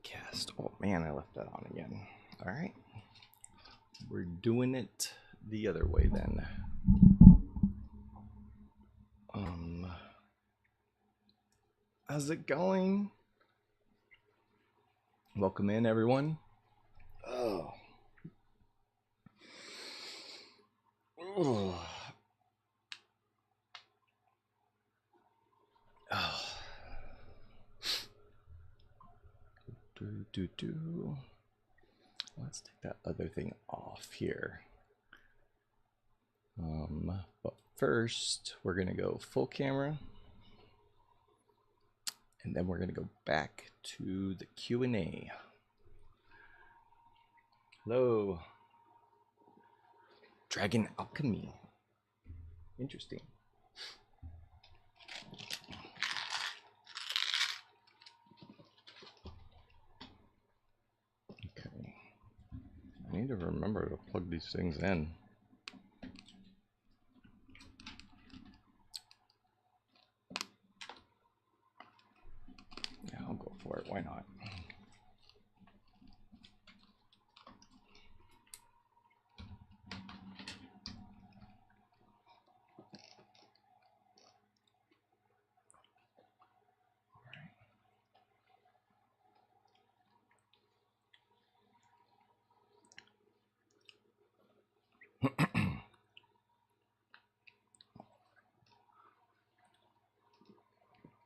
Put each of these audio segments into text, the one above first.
Podcast. Oh man, I left that on again. All right. We're doing it the other way then. How's it going? Welcome in, everyone. Oh. Oh. Oh. Let's take that other thing off here. But first, we're gonna go full camera, and then we're gonna go back to the Q&A. Hello, Dragon Alchemy. Interesting. Okay, I need to remember to plug these things in. Yeah, I'll go for it. Why not?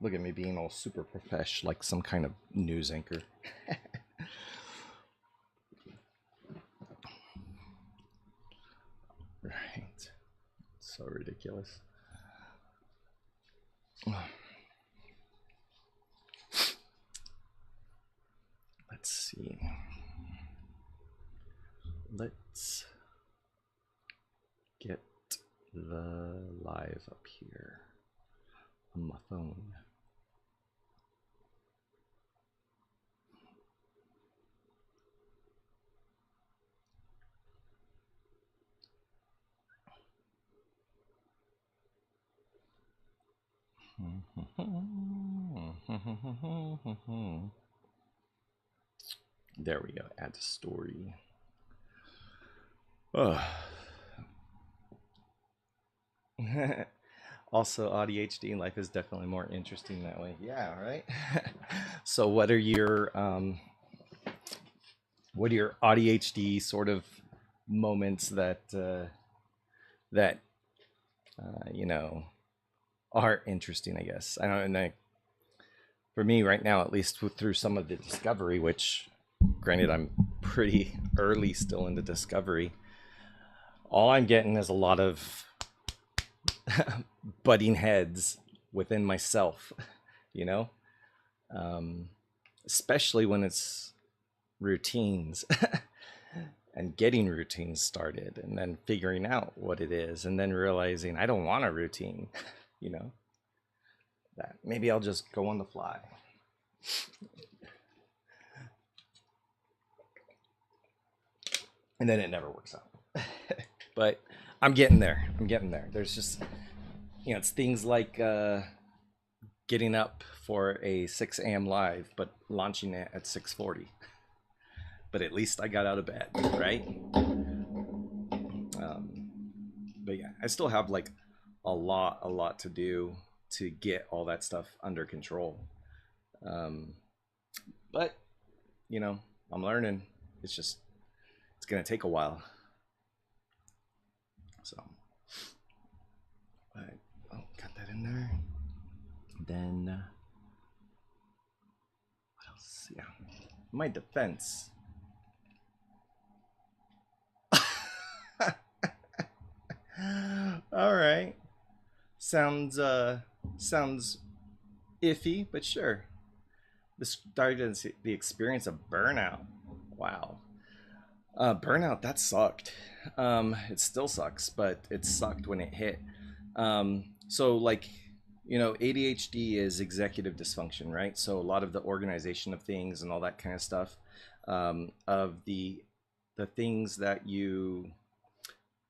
Look at me being all super profesh, like some kind of news anchor. Right. So ridiculous. Let's see. Let's get the live up here on my phone. There we go. Add story. Oh. Also, ADHD life is definitely more interesting that way. Yeah, right. So, what are your ADHD sort of moments that you know, are interesting? I guess I don't know. For me, right now, at least through some of the discovery, which, granted, I'm pretty early still in the discovery. All I'm getting is a lot of butting heads within myself, you know, especially when it's routines and getting routines started and then figuring out what it is and then realizing I don't want a routine, you know, that maybe I'll just go on the fly. And then it never works out. But I'm getting there. There's just, you know, it's things like getting up for a 6 a.m. live, but launching it at 6:40. But at least I got out of bed, right? But yeah, I still have like a lot to do to get all that stuff under control. But, you know, I'm learning. It's going to take a while. So, got that in there. Then, what else? Yeah, my defense. All right, sounds iffy, but sure. This started the experience of burnout. Wow. Burnout, that sucked. It still sucks, but it sucked when it hit. So like, you know, ADHD is executive dysfunction, right? So a lot of the organization of things and all that kind of stuff, of the things that you,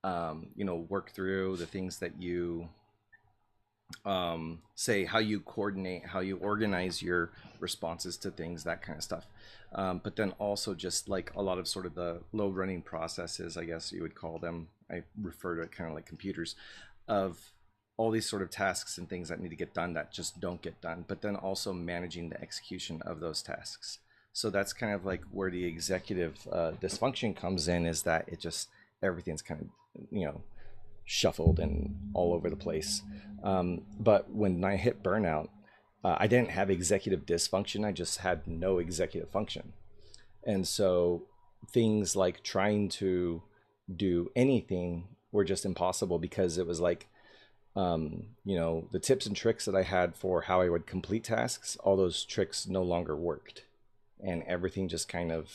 you know, work through, the things that you say how you coordinate, how you organize your responses to things, that kind of stuff. But then also just like a lot of sort of the low running processes, I guess you would call them. I refer to it kind of like computers, of all these sort of tasks and things that need to get done that just don't get done, but then also managing the execution of those tasks. So that's kind of like where the executive dysfunction comes in, is that it just, everything's kind of, you know, shuffled and all over the place. But when I hit burnout, I didn't have executive dysfunction. I just had no executive function. And so things like trying to do anything were just impossible, because it was like, you know, the tips and tricks that I had for how I would complete tasks, all those tricks no longer worked. And everything just kind of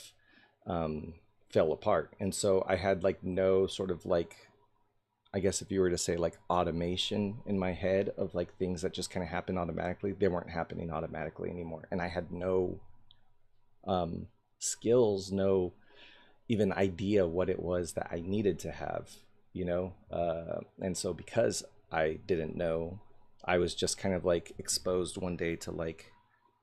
fell apart. And so I had like no sort of like, I guess if you were to say like automation in my head of like things that just kind of happen automatically, they weren't happening automatically anymore. And I had no skills, no even idea what it was that I needed to have, you know? And so because I didn't know, I was just kind of like exposed one day to like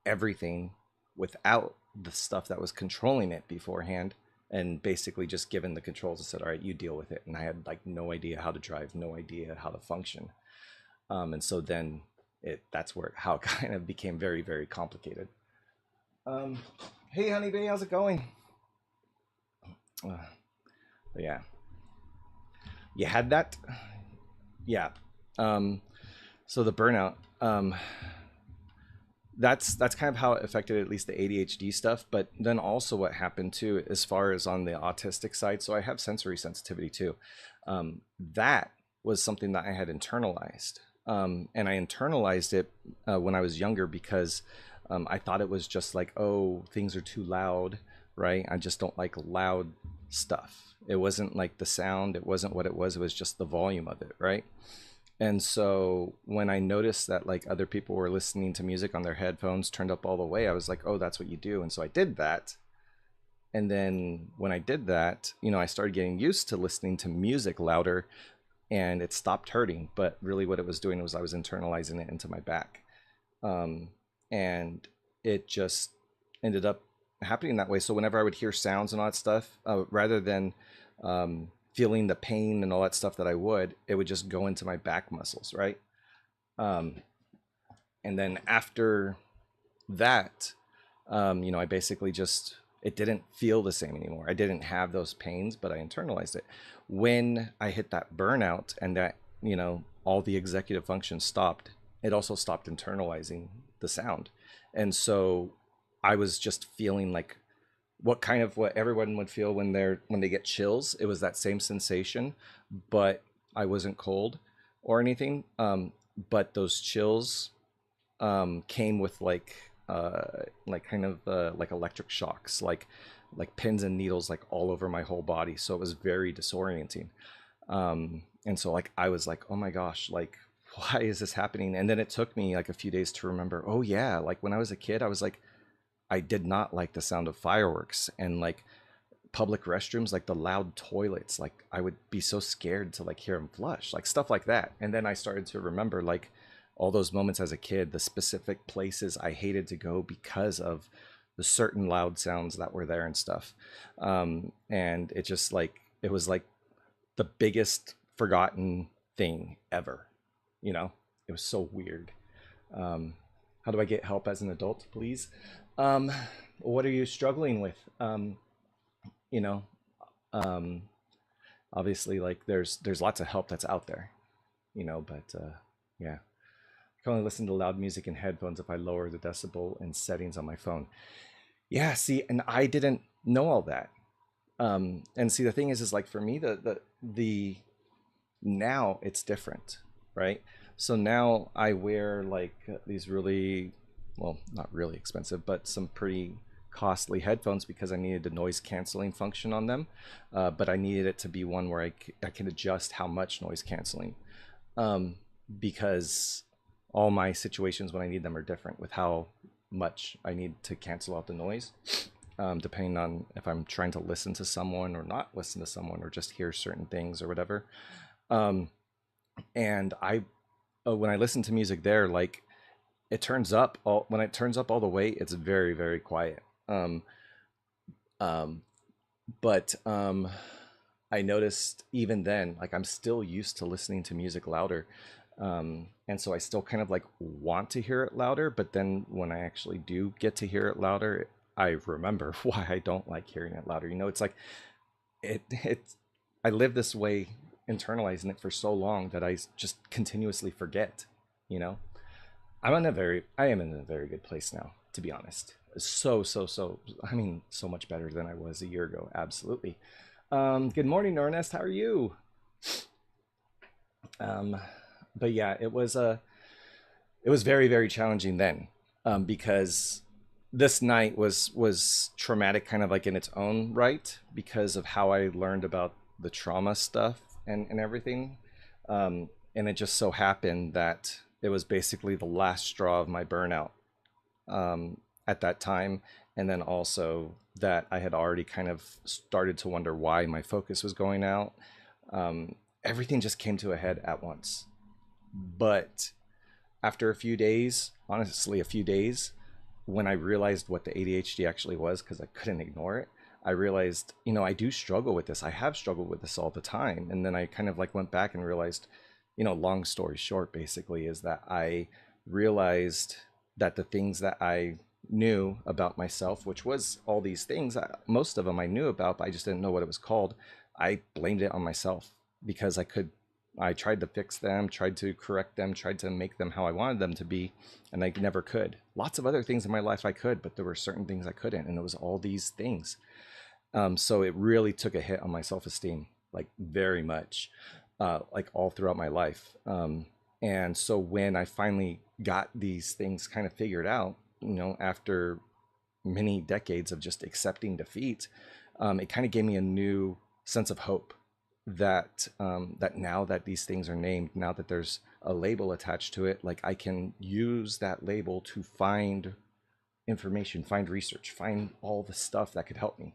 everything without the stuff that was controlling it beforehand, and basically just given the controls and said, all right, you deal with it. And I had like no idea how to drive, no idea how to function. And so then that's where how it kind of became very, very complicated. Um, hey, honey bee, how's it going? Uh, yeah, you had that. Yeah. Um, so the burnout. That's kind of how it affected at least the ADHD stuff. But then also what happened too, as far as on the autistic side. So I have sensory sensitivity too. That was something that I had internalized, and I internalized it when I was younger, because I thought it was just like, oh, things are too loud, right? I just don't like loud stuff. It wasn't like the sound. It wasn't what it was. It was just the volume of it, right? And so when I noticed that like other people were listening to music on their headphones turned up all the way, I was like, oh, that's what you do. And so I did that. And then when I did that, you know, I started getting used to listening to music louder, and it stopped hurting. But really what it was doing was I was internalizing it into my back. Um, and it just ended up happening that way. So whenever I would hear sounds and all that stuff, rather than feeling the pain and all that stuff that I would, it would just go into my back muscles, right? Um, and then after that, you know, I basically just, it didn't feel the same anymore. I didn't have those pains, but I internalized it. When I hit that burnout and that, you know, all the executive functions stopped, it also stopped internalizing the sound. And so I was just feeling like what kind of what everyone would feel when they get chills. It was that same sensation, but I wasn't cold or anything. But those chills came with like kind of like electric shocks, like pins and needles like all over my whole body. So it was very disorienting. And so like I was like, oh my gosh, like why is this happening? And then it took me like a few days to remember, oh yeah, like when I was a kid, I was like, I did not like the sound of fireworks and like public restrooms, like the loud toilets. Like I would be so scared to like hear them flush, like stuff like that. And then I started to remember like all those moments as a kid, the specific places I hated to go because of the certain loud sounds that were there and stuff. And it just like, it was like the biggest forgotten thing ever, you know? It was so weird. Um, how do I get help as an adult, please? Um, what are you struggling with? You know, um, obviously, like there's lots of help that's out there, you know, but yeah. I can only listen to loud music in headphones if I lower the decibel and settings on my phone. Yeah, see, and I didn't know all that. And see, the thing is like for me, the now it's different, right? So now I wear like these really, well, not really expensive, but some pretty costly headphones because I needed the noise canceling function on them. But I needed it to be one where I can adjust how much noise canceling, um, because all my situations when I need them are different with how much I need to cancel out the noise, depending on if I'm trying to listen to someone or not listen to someone or just hear certain things or whatever. Um, and I when I listen to music there, like it turns up all when it turns up all the way, it's very, very quiet. Um, but I noticed even then, like I'm still used to listening to music louder. And so I still kind of like want to hear it louder, but then when I actually do get to hear it louder, I remember why I don't like hearing it louder. It's like it I live this way, internalizing it for so long that just continuously forget, you know? I am in a very good place now, to be honest. I mean, so much better than I was a year ago. Absolutely. Good morning, Ernest. How are you? Um, but yeah, it was very, very challenging then, because this night was traumatic, kind of like in its own right, because of how I learned about the trauma stuff and everything. And it just so happened that it was basically the last straw of my burnout, at that time. And then also that I had already kind of started to wonder why my focus was going out. Everything just came to a head at once. But after a few days, honestly, a few days, when I realized what the ADHD actually was, because I couldn't ignore it, I realized, I do struggle with this. I have struggled with this all the time. And then I kind of like went back and realized, long story short, basically, is that I realized that the things that I knew about myself, which was all these things, most of them I knew about, but I just didn't know what it was called. I blamed it on myself because I tried to fix them, tried to correct them, tried to make them how I wanted them to be, and I never could. Lots of other things in my life I could, but there were certain things I couldn't, and it was all these things. So it really took a hit on my self-esteem, like very much, like all throughout my life. And so when I finally got these things kind of figured out, after many decades of just accepting defeat, it kind of gave me a new sense of hope that that now that these things are named, now that there's a label attached to it, like I can use that label to find information, find research, find all the stuff that could help me.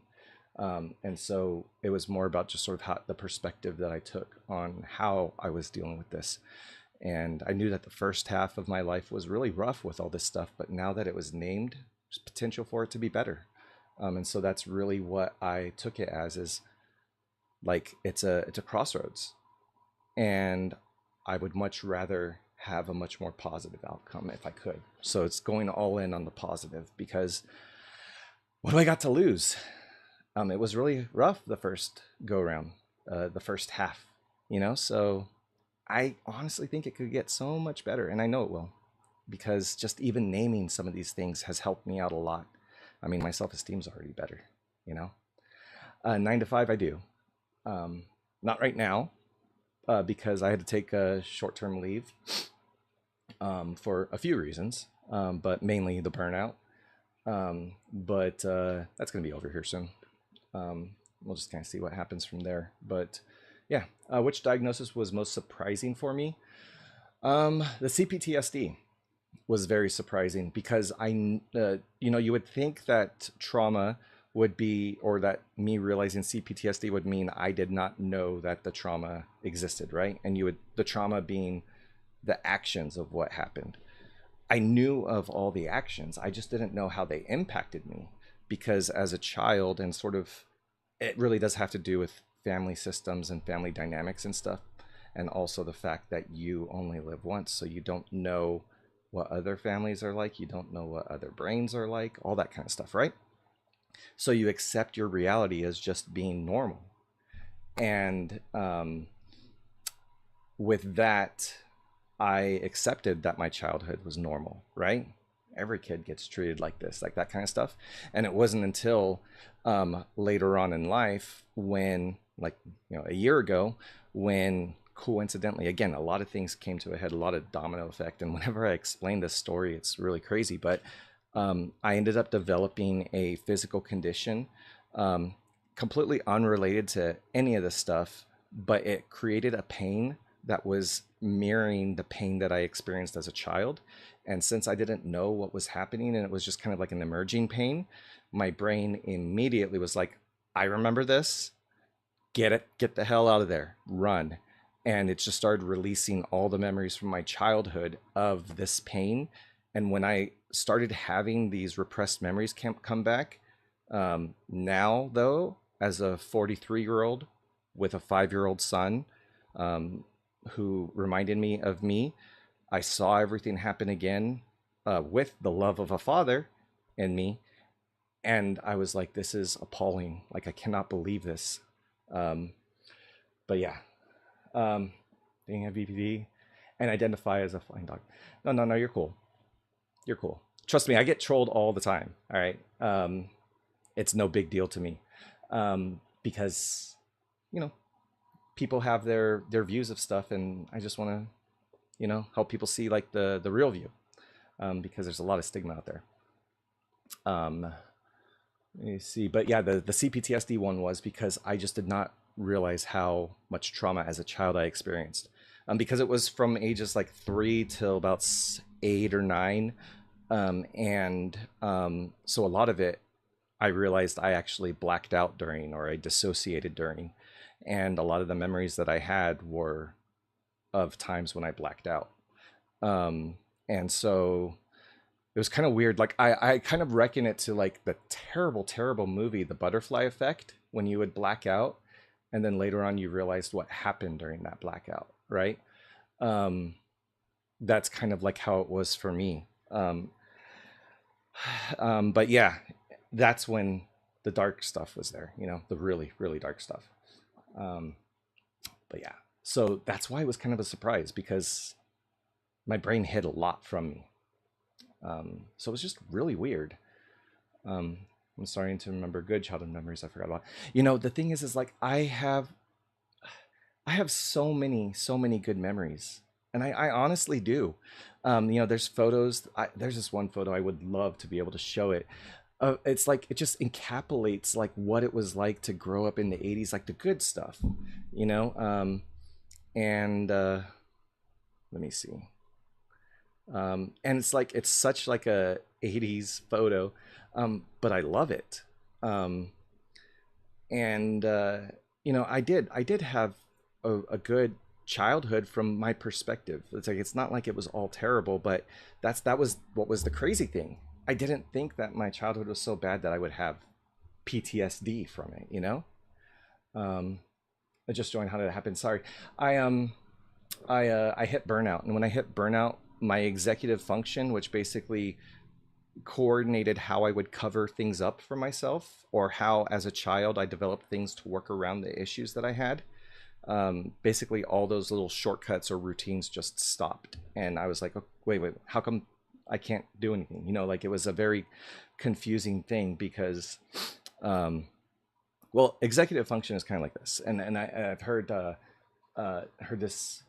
And so it was more about just sort of the perspective that I took on how I was dealing with this. And I knew that the first half of my life was really rough with all this stuff, but now that it was named, there's potential for it to be better. And so that's really what I took it as, is like it's a crossroads, and I would much rather have a much more positive outcome if I could. So it's going all in on the positive, because what do I got to lose? It was really rough the first go around, the first half, so I honestly think it could get so much better, and I know it will, because just even naming some of these things has helped me out a lot. I mean, my self-esteem's already better, you know. 9 to 5, I do. Not right now, because I had to take a short-term leave, for a few reasons, but mainly the burnout. But that's going to be over here soon. We'll just kind of see what happens from there. But yeah, which diagnosis was most surprising for me? The CPTSD was very surprising, because you would think that trauma would be, or that me realizing CPTSD would mean I did not know that the trauma existed, right? And the trauma being the actions of what happened. I knew of all the actions. I just didn't know how they impacted me, because as a child, and sort of, it really does have to do with family systems and family dynamics and stuff. And also the fact that you only live once, so you don't know what other families are like. You don't know what other brains are like, all that kind of stuff, right? So you accept your reality as just being normal. And with that, I accepted that my childhood was normal, right? Every kid gets treated like this, like that kind of stuff. And it wasn't until later on in life, when, like, a year ago, when coincidentally, again, a lot of things came to a head, a lot of domino effect. And whenever I explain this story, it's really crazy. But I ended up developing a physical condition, completely unrelated to any of this stuff, but it created a pain that was mirroring the pain that I experienced as a child. And since I didn't know what was happening, and it was just kind of like an emerging pain, my brain immediately was like, I remember this, get the hell out of there, run. and it just started releasing all the memories from my childhood of this pain. And when I started having these repressed memories come back, now though, as a 43-year-old with a 5-year-old son, um, who reminded me of me, I saw everything happen again, with the love of a father in me. And I was like, this is appalling. Like, I cannot believe this. Um, but yeah, being a VPD and identify as a flying dog. No, no, no, you're cool. You're cool. Trust me, I get trolled all the time. All right. It's no big deal to me, because, you know, people have their views of stuff, and I just want to, help people see like the real view, because there's a lot of stigma out there. Um, Let me see. But yeah, the CPTSD one was because I just did not realize how much trauma as a child I experienced. Because it was from ages like 3 till about 8 or 9. So a lot of it, I realized I actually blacked out during, or I dissociated during. And a lot of the memories that I had were of times when I blacked out. And so it was kind of weird. Like, I kind of reckon it to like the terrible, terrible movie, The Butterfly Effect, when you would black out and then later on you realized what happened during that blackout, right? Um, that's kind of like how it was for me. But yeah, that's when the dark stuff was there, the really, really dark stuff. Um, but yeah, so that's why it was kind of a surprise, because my brain hid a lot from me. So it was just really weird. Um, I'm starting to remember good childhood memories I forgot about. The thing is like I have so many good memories, and I honestly do. There's photos. There's this one photo I would love to be able to show it. It's like it just encapsulates like what it was like to grow up in the '80s, like the good stuff, you know. And let me see. And it's like it's such like a '80s photo, but I love it. Um, and I did have a good childhood from my perspective. It's like it's not like it was all terrible, but that was what was the crazy thing. I didn't think that my childhood was so bad that I would have PTSD from it. um I just joined. How did it happen? Sorry. I hit burnout, and when I hit burnout, my executive function, which basically coordinated how I would cover things up for myself, or how as a child I developed things to work around the issues that I had. Basically, all those little shortcuts or routines just stopped, and I was like, oh, wait, how come I can't do anything? Like it was a very confusing thing because, um, well, executive function is kind of like this, and I've heard this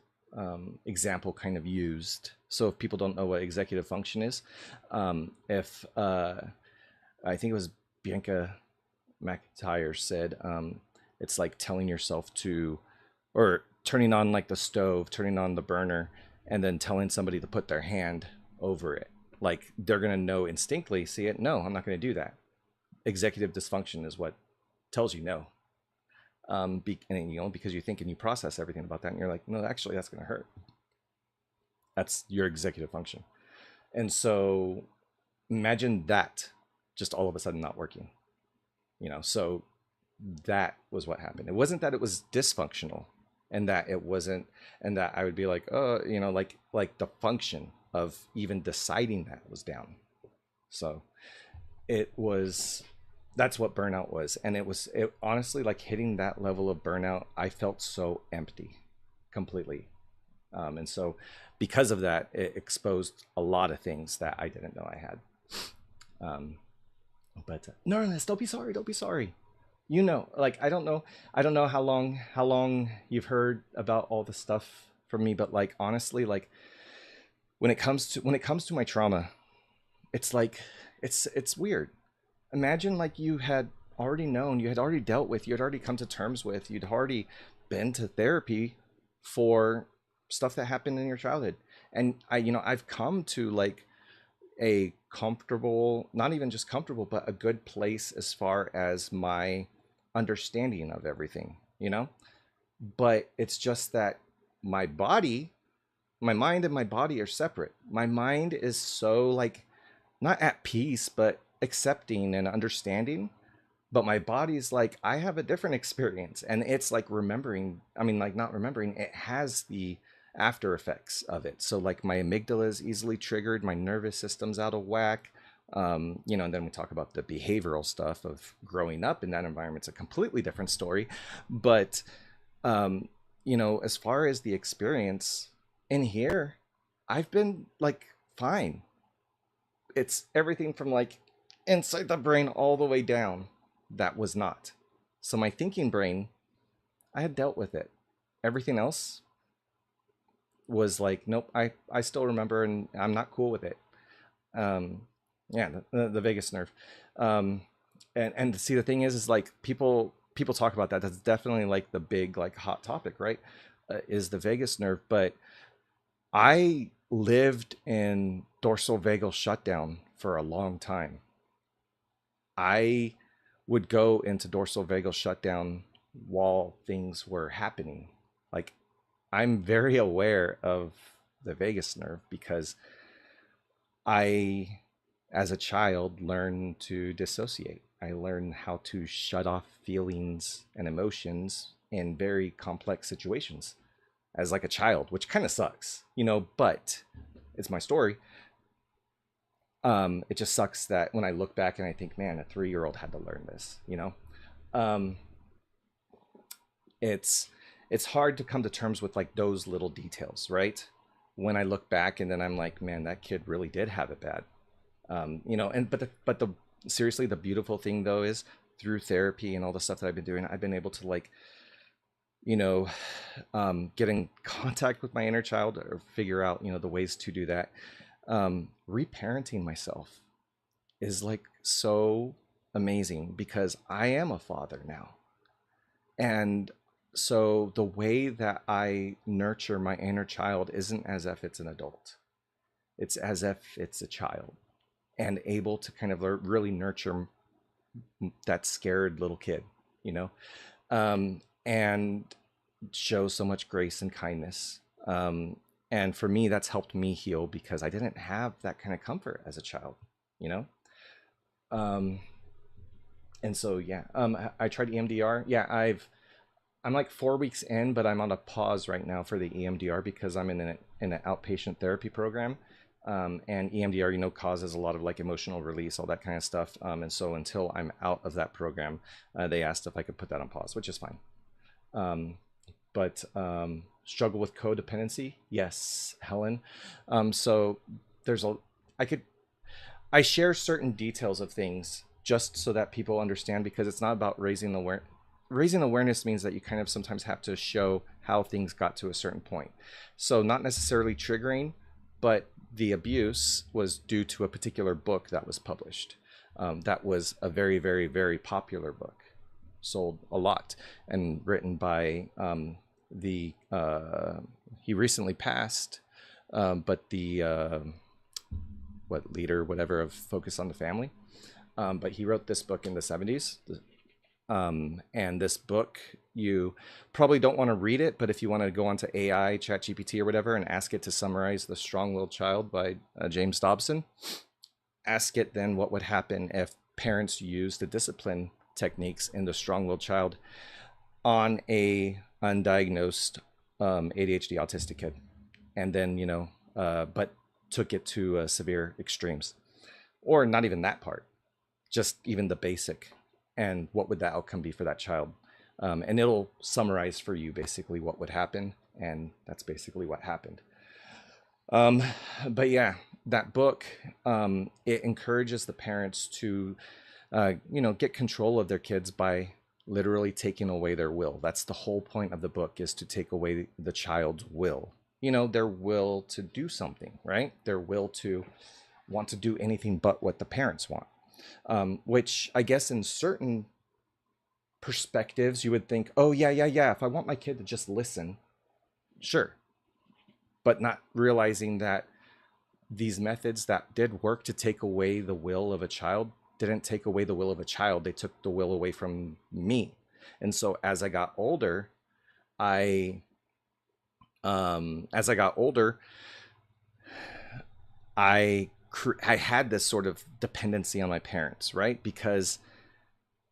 example kind of used. So if people don't know what executive function is, if I think it was Bianca McIntyre said, it's like telling yourself to, or turning on like the stove, turning on the burner, and then telling somebody to put their hand over it. Like they're gonna know instinctively, see it. No, I'm not gonna do that. Executive dysfunction is what tells you no. Because you think and you process everything about that, and you're like, no, actually, that's gonna hurt. That's your executive function. And so imagine that just all of a sudden not working. So that was what happened. It wasn't that it was dysfunctional, and that it wasn't, and that I would be like, oh, like the function of even deciding that was down. So it was, that's what burnout was. And it honestly, like hitting that level of burnout, I felt so empty completely. And so because of that, it exposed a lot of things that I didn't know I had. um, but Nerlens, don't be sorry, don't be sorry. Like I don't know how long you've heard about all the stuff from me, but like honestly, like when it comes to my trauma, it's like it's weird. Imagine like you had already known, you had already dealt with, you had already come to terms with, you'd already been to therapy for stuff that happened in your childhood. And I've come to like a comfortable, not even just comfortable, but a good place as far as my understanding of everything. But it's just that my body, my mind and my body are separate. My mind is so like not at peace, but accepting and understanding. But my body's like, I have a different experience. And it's like remembering, I mean, like not remembering, it has the after effects of it. So like my amygdala is easily triggered, my nervous system's out of whack. And then we talk about the behavioral stuff of growing up in that environment. It's a completely different story. But, as far as the experience in here, I've been like fine. It's everything from like inside the brain all the way down that was not. So my thinking brain, I had dealt with it. Everything else was like, nope, I still remember and I'm not cool with it. Um, yeah, the vagus nerve. Um, and see, the thing is like people talk about that. That's definitely like the big like hot topic, right? Is the vagus nerve. But I lived in dorsal vagal shutdown for a long time. I would go into dorsal vagal shutdown while things were happening. Like I'm very aware of the vagus nerve because I, as a child, learned to dissociate. I learned how to shut off feelings and emotions in very complex situations as like a child, which kind of sucks, but it's my story. It just sucks that when I look back and I think, man, a 3-year-old had to learn this. Um, it's it's hard to come to terms with like those little details, right? When I look back and then I'm like, man, that kid really did have it bad. And but the seriously, the beautiful thing though is through therapy and all the stuff that I've been doing, I've been able to like, you know, get in contact with my inner child or figure out, the ways to do that. Reparenting myself is like so amazing because I am a father now. And so the way that I nurture my inner child isn't as if it's an adult. It's as if it's a child and able to kind of really nurture that scared little kid, you know, and show so much grace and kindness. And for me, that's helped me heal because I didn't have that kind of comfort as a child, you know? Um, and so, yeah, I tried EMDR. Yeah, I'm like 4 weeks in, but I'm on a pause right now for the EMDR because I'm in an outpatient therapy program. And EMDR, causes a lot of like emotional release, all that kind of stuff. And so until I'm out of that program, they asked if I could put that on pause, which is fine. But struggle with codependency, yes, Helen. So there's a, I could, I share certain details of things just so that people understand because it's not about raising awareness. Raising awareness means that you kind of sometimes have to show how things got to a certain point. So not necessarily triggering, but the abuse was due to a particular book that was published. That was a very, very, very popular book, sold a lot, and written by the he recently passed, but the what leader, whatever, of Focus on the Family. But he wrote this book in the 70s. And this book, you probably don't want to read it, but if you want to go onto AI, ChatGPT, or whatever, and ask it to summarize The Strong-Willed Child by James Dobson, ask it then what would happen if parents used the discipline techniques in The Strong-Willed Child on a undiagnosed ADHD autistic kid, and then but took it to severe extremes, or not even that part, just even the basic. And what would the outcome be for that child? And it'll summarize for you basically what would happen. And that's basically what happened. But yeah, that book, it encourages the parents to, get control of their kids by literally taking away their will. That's the whole point of the book, is to take away the child's will, their will to do something, right? Their will to want to do anything but what the parents want. Which I guess in certain perspectives you would think, oh yeah, if I want my kid to just listen, sure. But not realizing that these methods that did work to take away the will of a child didn't take away the will of a child. They took the will away from me. And so as I got older, I As I got older, I had this sort of dependency on my parents, right? Because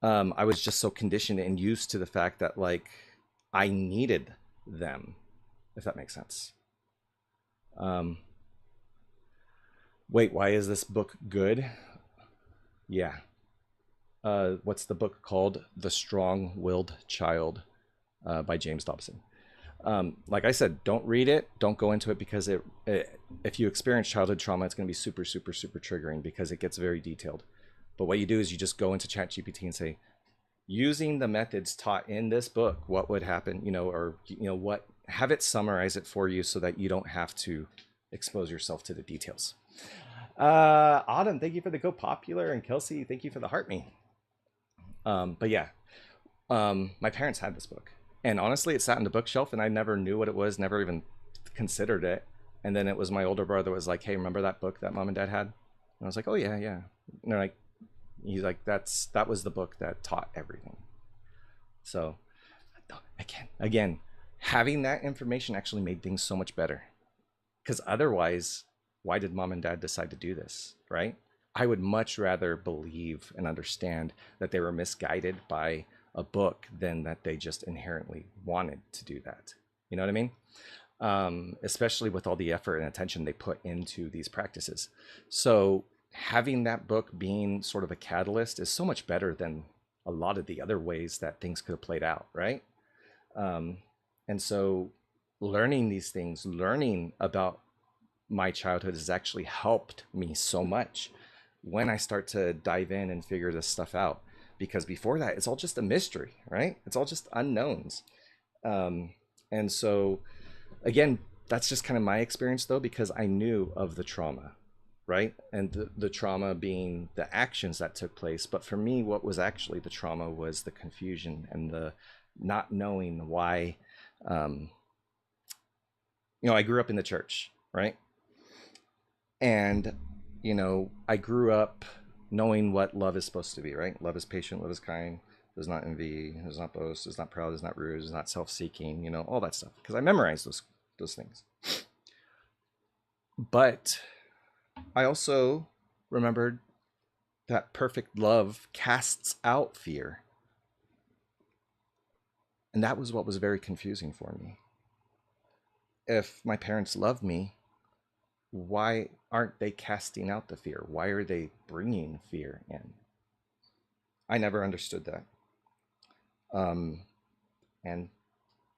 I was just so conditioned and used to the fact that like I needed them, if that makes sense. Um, Wait, why is this book good? Yeah. What's the book called? The Strong-Willed Child by James Dobson. Like I said, don't read it. Don't go into it because if you experience childhood trauma, it's going to be super, super, super triggering because it gets very detailed. But what you do is you just go into ChatGPT and say, using the methods taught in this book, what would happen, or, what, have it summarize it for you so that you don't have to expose yourself to the details. Autumn, thank you for the Go Popular, and Kelsey, thank you for the Heart Me. But yeah, my parents had this book, and honestly, it sat in the bookshelf, and I never knew what it was, never even considered it. And then it was my older brother was like, "Hey, remember that book that mom and dad had?" And I was like, "Oh yeah, yeah." And they're like, he's like, that was the book that taught everything. So again, having that information actually made things so much better. Because otherwise, why did mom and dad decide to do this, right? I would much rather believe and understand that they were misguided by a book than that they just inherently wanted to do that. You know what I mean? Especially with all the effort and attention they put into these practices. So having that book being sort of a catalyst is so much better than a lot of the other ways that things could have played out, right? And so learning these things, learning about my childhood has actually helped me so much when I start to dive in and figure this stuff out. Because before that, it's all just a mystery, right? It's all just unknowns. Um, and so, again, that's just kind of my experience, though, because I knew of the trauma, right? And the trauma being the actions that took place. But for me, what was actually the trauma was the confusion and the not knowing why. Um, I grew up in the church, right? And, I grew up knowing what love is supposed to be, right? Love is patient, love is kind, does not envy, does not boast, is not proud, is not rude, is not self-seeking, all that stuff. Because I memorized those things. But I also remembered that perfect love casts out fear. And that was what was very confusing for me. If my parents love me, why aren't they casting out the fear? Why are they bringing fear in? I never understood that. And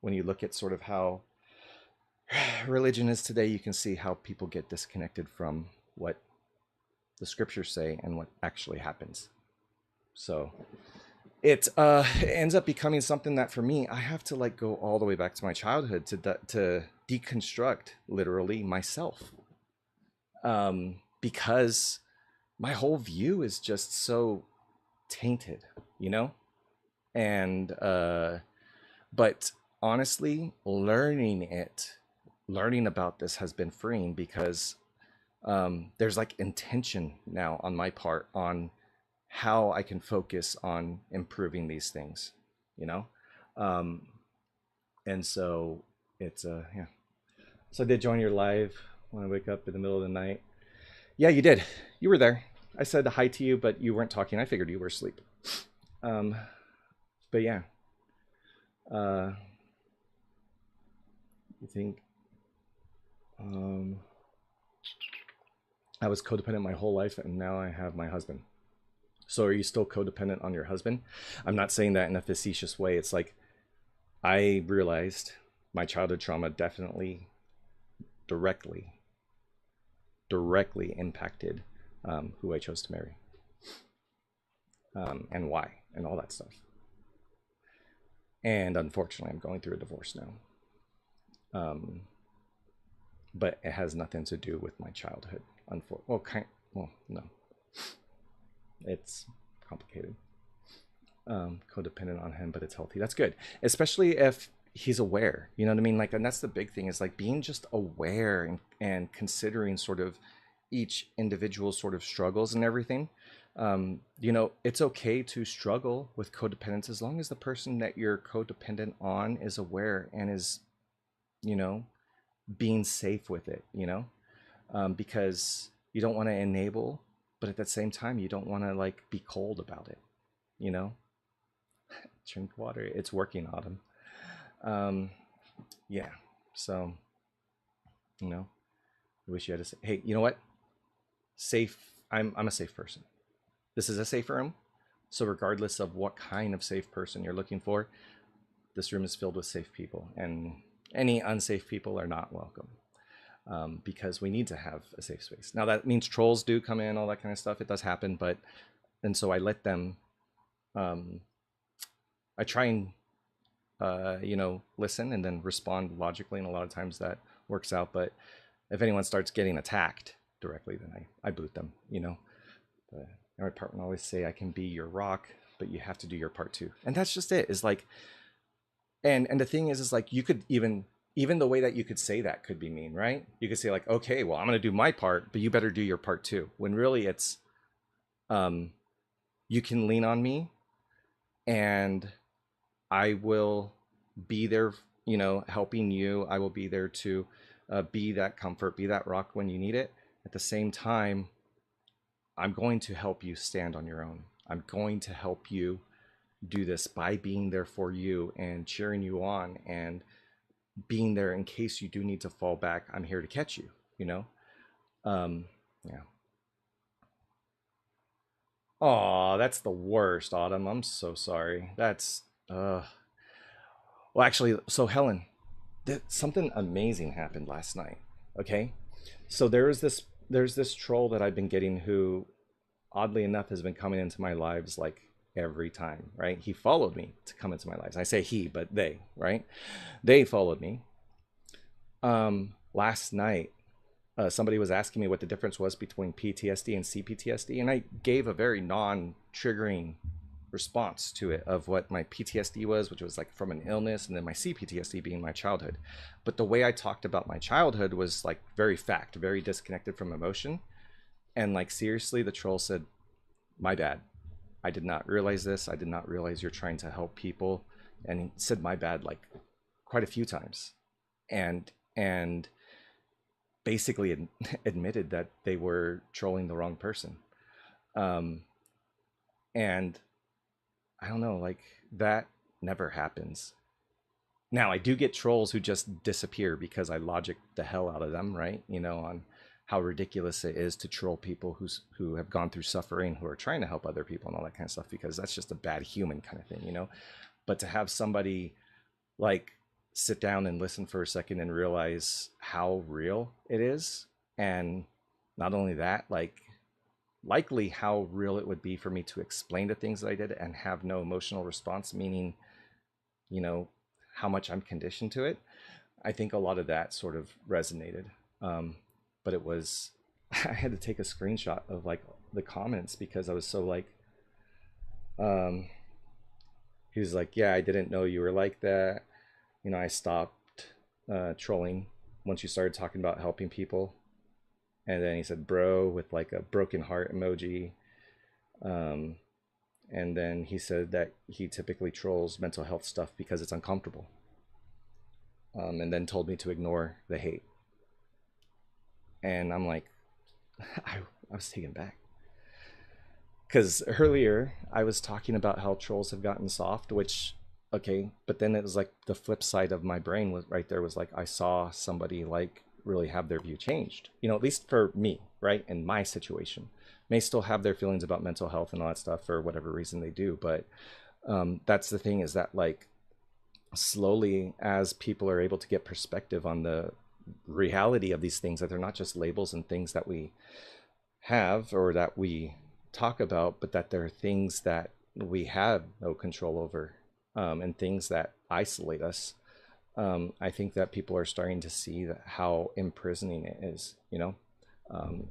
when you look at sort of how religion is today, you can see how people get disconnected from what the scriptures say and what actually happens. So it ends up becoming something that for me, I have to like go all the way back to my childhood to deconstruct literally myself. Because my whole view is just so tainted, and but honestly, learning about this has been freeing because there's like intention now on my part on how I can focus on improving these things, you know? Um, and so it's yeah. So I did join your live when I wake up in the middle of the night. Yeah, you did. You were there. I said hi to you, but you weren't talking. I figured you were asleep. Um, but yeah. You think I was codependent my whole life and now I have my husband. So are you still codependent on your husband? I'm not saying that in a facetious way. It's like I realized my childhood trauma definitely directly impacted who I chose to marry, and why and all that stuff. And unfortunately, I'm going through a divorce now. But it has nothing to do with my childhood. Well, no, it's complicated. Codependent on him, but it's healthy. That's good, especially if he's aware. You know what I mean? Like, and that's the big thing is like being just aware and considering sort of each individual sort of struggles and everything. It's okay to struggle with codependence as long as the person that you're codependent on is aware and is, being safe with it, because you don't want to enable, but at the same time, you don't want to like be cold about it, you know? Drink water. It's working, Autumn. Um, yeah. So, I wish you had to say, hey, you know what? Safe. I'm a safe person. This is a safe room. So regardless of what kind of safe person you're looking for, this room is filled with safe people, and any unsafe people are not welcome. Because we need to have a safe space. Now that means trolls do come in, all that kind of stuff. It does happen, and so I let them. I try and listen and then respond logically, and a lot of times that works out. But if anyone starts getting attacked directly, then I boot them. But my partner always say, I can be your rock, but you have to do your part too. And that's just it. Is like, and the thing is like, you could even the way that you could say that could be mean, right? You could say like, okay, well, I'm going to do my part, but you better do your part too. When really it's, you can lean on me and I will be there, helping you. I will be there to be that comfort, be that rock when you need it. At the same time, I'm going to help you stand on your own. I'm going to help you do this by being there for you and cheering you on and being there in case you do need to fall back. I'm here to catch you, yeah. Oh, that's the worst, Autumn. I'm so sorry. That's well, actually, so Helen, something amazing happened last night. Okay, so there's this troll that I've been getting who, oddly enough, has been coming into my lives like every time. Right? He followed me to come into my lives. I say he, but they, right? They followed me. Last night, somebody was asking me what the difference was between PTSD and CPTSD, and I gave a very non-triggering response to it of what my PTSD was, which was like from an illness, and then my CPTSD being my childhood. But the way I talked about my childhood was like very fact, very disconnected from emotion. And like, seriously, the troll said, my bad. I did not realize this. I did not realize you're trying to help people. And he said my bad like quite a few times. And basically admitted that they were trolling the wrong person. And I don't know, like, that never happens. Now, I do get trolls who just disappear because I logic the hell out of them, right? On how ridiculous it is to troll people who have gone through suffering, who are trying to help other people and all that kind of stuff, because that's just a bad human kind of thing. But to have somebody like sit down and listen for a second and realize how real it is, and not only that, like, likely how real it would be for me to explain the things that I did and have no emotional response, meaning, how much I'm conditioned to it. I think a lot of that sort of resonated. But it was, I had to take a screenshot of like the comments because I was so like, he was like, yeah, I didn't know you were like that. I stopped trolling once you started talking about helping people. And then he said, bro, with like a broken heart emoji. And then he said that he typically trolls mental health stuff because it's uncomfortable. And then told me to ignore the hate. And I'm like, I was taken back. Because earlier I was talking about how trolls have gotten soft, which, okay, but then it was like the flip side of my brain was right there, was like, I saw somebody like really have their view changed, at least for me, right? In my situation, may still have their feelings about mental health and all that stuff for whatever reason they do. But that's the thing, is that like slowly, as people are able to get perspective on the reality of these things, that they're not just labels and things that we have or that we talk about, but that there are things that we have no control over, and things that isolate us. I think that people are starting to see that how imprisoning it is,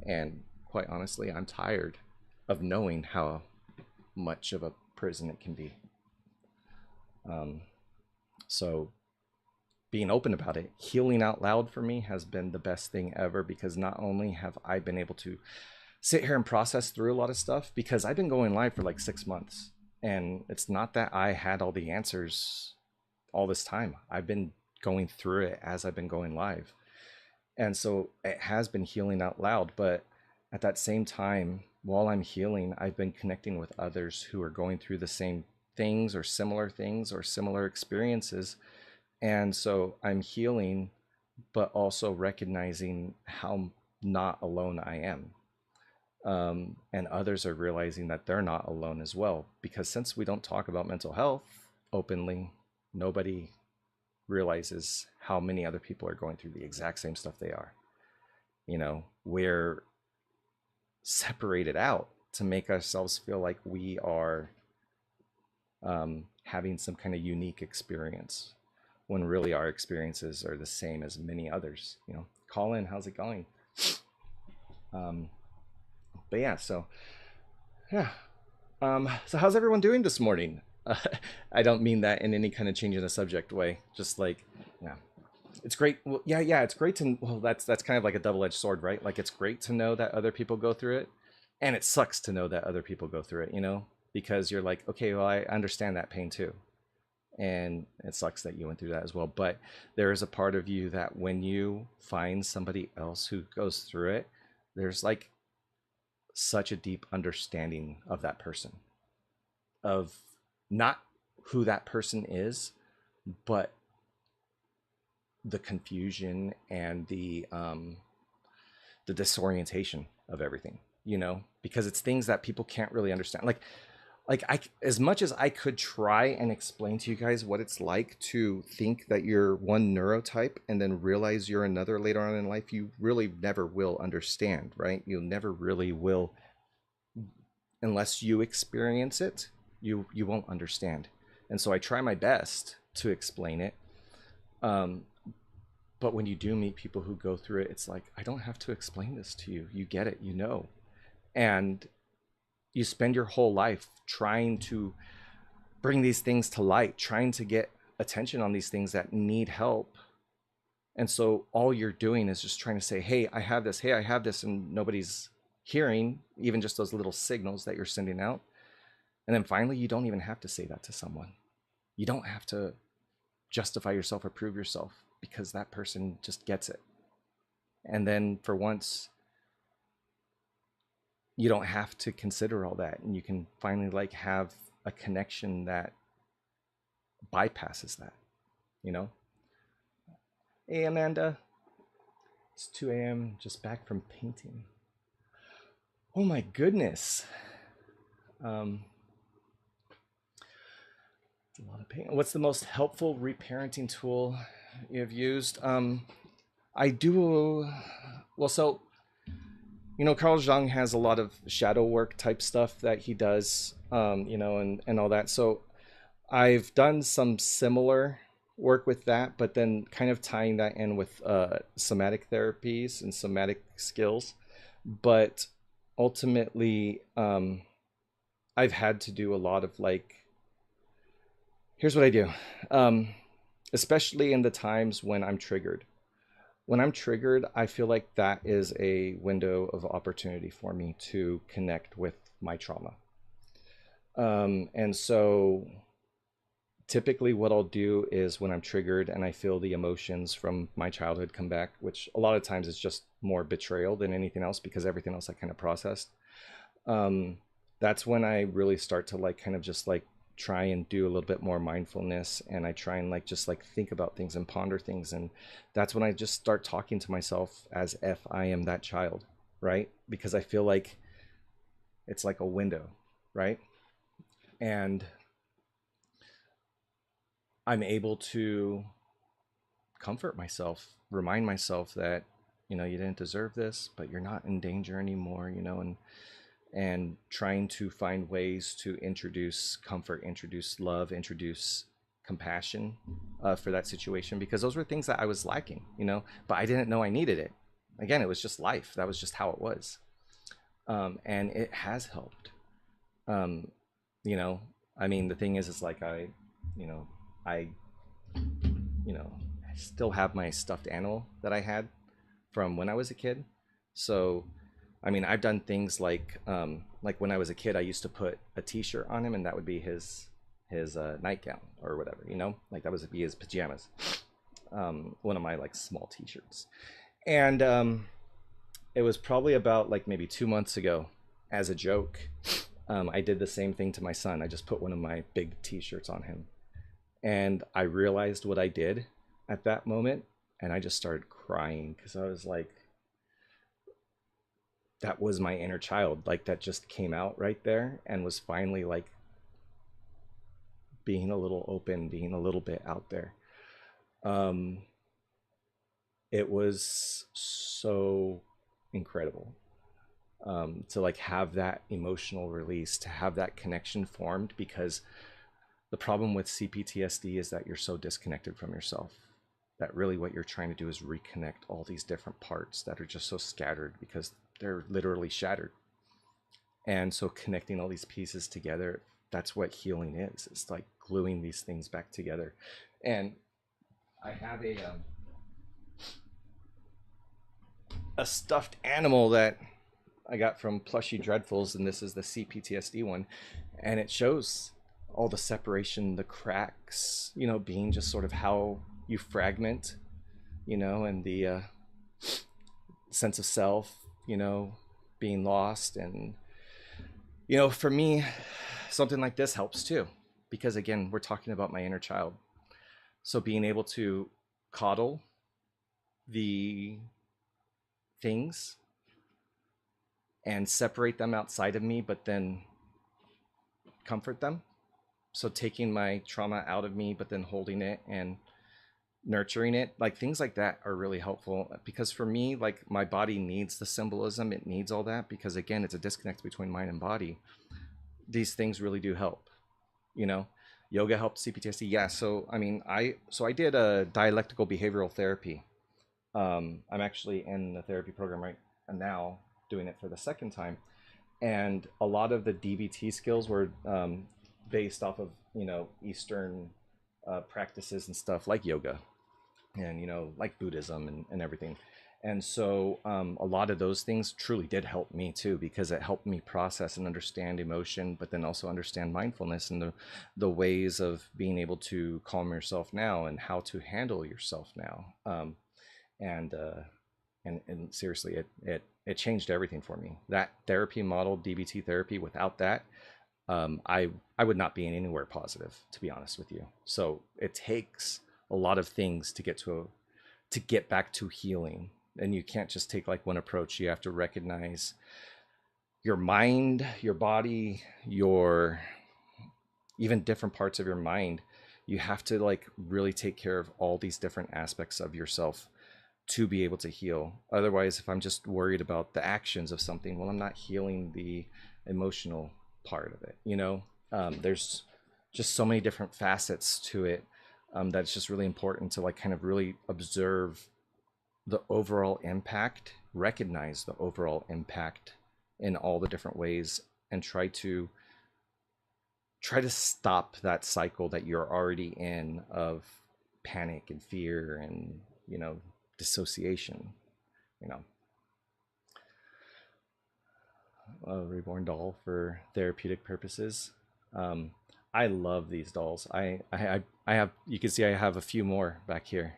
and quite honestly, I'm tired of knowing how much of a prison it can be. So being open about it, healing out loud for me has been the best thing ever, because not only have I been able to sit here and process through a lot of stuff, because I've been going live for like 6 months, and it's not that I had all the answers all this time. I've been going through it as I've been going live. And so it has been healing out loud, but at that same time, while I'm healing, I've been connecting with others who are going through the same things or similar experiences. And so I'm healing, but also recognizing how not alone I am. And others are realizing that they're not alone as well. Because since we don't talk about mental health openly, nobody realizes how many other people are going through the exact same stuff they are. You know, we're separated out to make ourselves feel like we are having some kind of unique experience when really our experiences are the same as many others. You know, call in, how's it going? Um, but yeah, so yeah. So how's everyone doing this morning? I don't mean that in any kind of changing the subject way. Just like, yeah, it's great. Well, yeah, it's great to. Well, that's kind of like a double-edged sword, right? Like it's great to know that other people go through it, and it sucks to know that other people go through it. You know, because you're like, okay, well, I understand that pain too, and it sucks that you went through that as well. But there is a part of you that when you find somebody else who goes through it, there's like such a deep understanding of that person, of not who that person is, but the confusion and the disorientation of everything, you know, because it's things that people can't really understand. Like I, as much as I could try and explain to you guys what it's like to think that you're one neurotype and then realize you're another later on in life, you really never will understand, right? You never really will, unless you experience it. You won't understand. And so I try my best to explain it. Um, but when you do meet people who go through it, it's like, I don't have to explain this to you. You get it, you know. And you spend your whole life trying to bring these things to light, trying to get attention on these things that need help. And so all you're doing is just trying to say, hey, I have this, hey, I have this, and nobody's hearing even just those little signals that you're sending out. And then finally, you don't even have to say that to someone. You don't have to justify yourself or prove yourself, because that person just gets it. And then for once, you don't have to consider all that, and you can finally like have a connection that bypasses that, you know. Hey Amanda, it's 2 a.m. just back from painting. Oh my goodness. It's a lot of pain. What's the most helpful reparenting tool you've used? I do, well, so, you know, Carl Jung has a lot of shadow work type stuff that he does, you know, and all that. So I've done some similar work with that, but then kind of tying that in with somatic therapies and somatic skills. But ultimately, I've had to do a lot of like, here's what I do, especially in the times when I'm triggered. When I'm triggered, I feel like that is a window of opportunity for me to connect with my trauma. And so typically what I'll do is when I'm triggered and I feel the emotions from my childhood come back, which a lot of times is just more betrayal than anything else, because everything else I kind of processed. That's when I really start to like kind of just like try and do a little bit more mindfulness, and I try and like just like think about things and ponder things. And that's when I just start talking to myself as if I am that child, right? Because I feel like it's like a window, right? And I'm able to comfort myself, remind myself that, you know, you didn't deserve this, but you're not in danger anymore, you know. And trying to find ways to introduce comfort, introduce love, introduce compassion for that situation, because those were things that I was lacking, you know, but I didn't know I needed it. Again, it was just life. That was just how it was. And it has helped. You know, I mean, the thing is like you know, I, you know, I still have my stuffed animal that I had from when I was a kid. So I mean, I've done things like when I was a kid, I used to put a T-shirt on him, and that would be his nightgown or whatever, you know, like that would be his pajamas. One of my like small T-shirts, And it was probably about like maybe 2 months ago, as a joke, I did the same thing to my son. I just put one of my big t-shirts on him, and I realized what I did at that moment, and I just started crying because I was like, that was my inner child, like that just came out right there and was finally like being a little open, being a little bit out there. um it was so incredible, to like have that emotional release, to have that connection formed, because the problem with CPTSD is that you're so disconnected from yourself, that really what you're trying to do is reconnect all these different parts that are just so scattered because they're literally shattered. And so connecting all these pieces together, that's what healing is. It's like gluing these things back together. And I have a stuffed animal that I got from Plushy Dreadfuls, and this is the CPTSD one, and it shows all the separation, the cracks, being just sort of how you fragment, and the sense of self, being lost. And for me, something like this helps too, because again, we're talking about my inner child. So being able to coddle the things and separate them outside of me, but then comfort them. So taking my trauma out of me, but then holding it and nurturing it, like things like that are really helpful, because for me, like my body needs the symbolism, it needs all that, because again, it's a disconnect between mind and body. These things really do help, you know. Yoga helped CPTSD, yeah. So I mean, I did a dialectical behavioral therapy. I'm actually in the therapy program right now, doing it for the second time, and a lot of the DBT skills were based off of Eastern practices and stuff like yoga, and like Buddhism and everything. And so a lot of those things truly did help me too, because it helped me process and understand emotion, but then also understand mindfulness and the ways of being able to calm yourself now and how to handle yourself now. And and seriously, it changed everything for me. That therapy model, DBT therapy, without that, I would not be in anywhere positive, to be honest with you. So it takes a lot of things to get back to healing, and you can't just take like one approach. You have to recognize your mind, your body, your even different parts of your mind. You have to like really take care of all these different aspects of yourself to be able to heal. Otherwise, if I'm just worried about the actions of something, well, I'm not healing the emotional part of it. There's just so many different facets to it, that it's just really important to like kind of really observe the overall impact, recognize the overall impact in all the different ways, and try to stop that cycle that you're already in of panic and fear and dissociation. you know a reborn doll for therapeutic purposes. um, I love these dolls. I have, you can see I have a few more back here.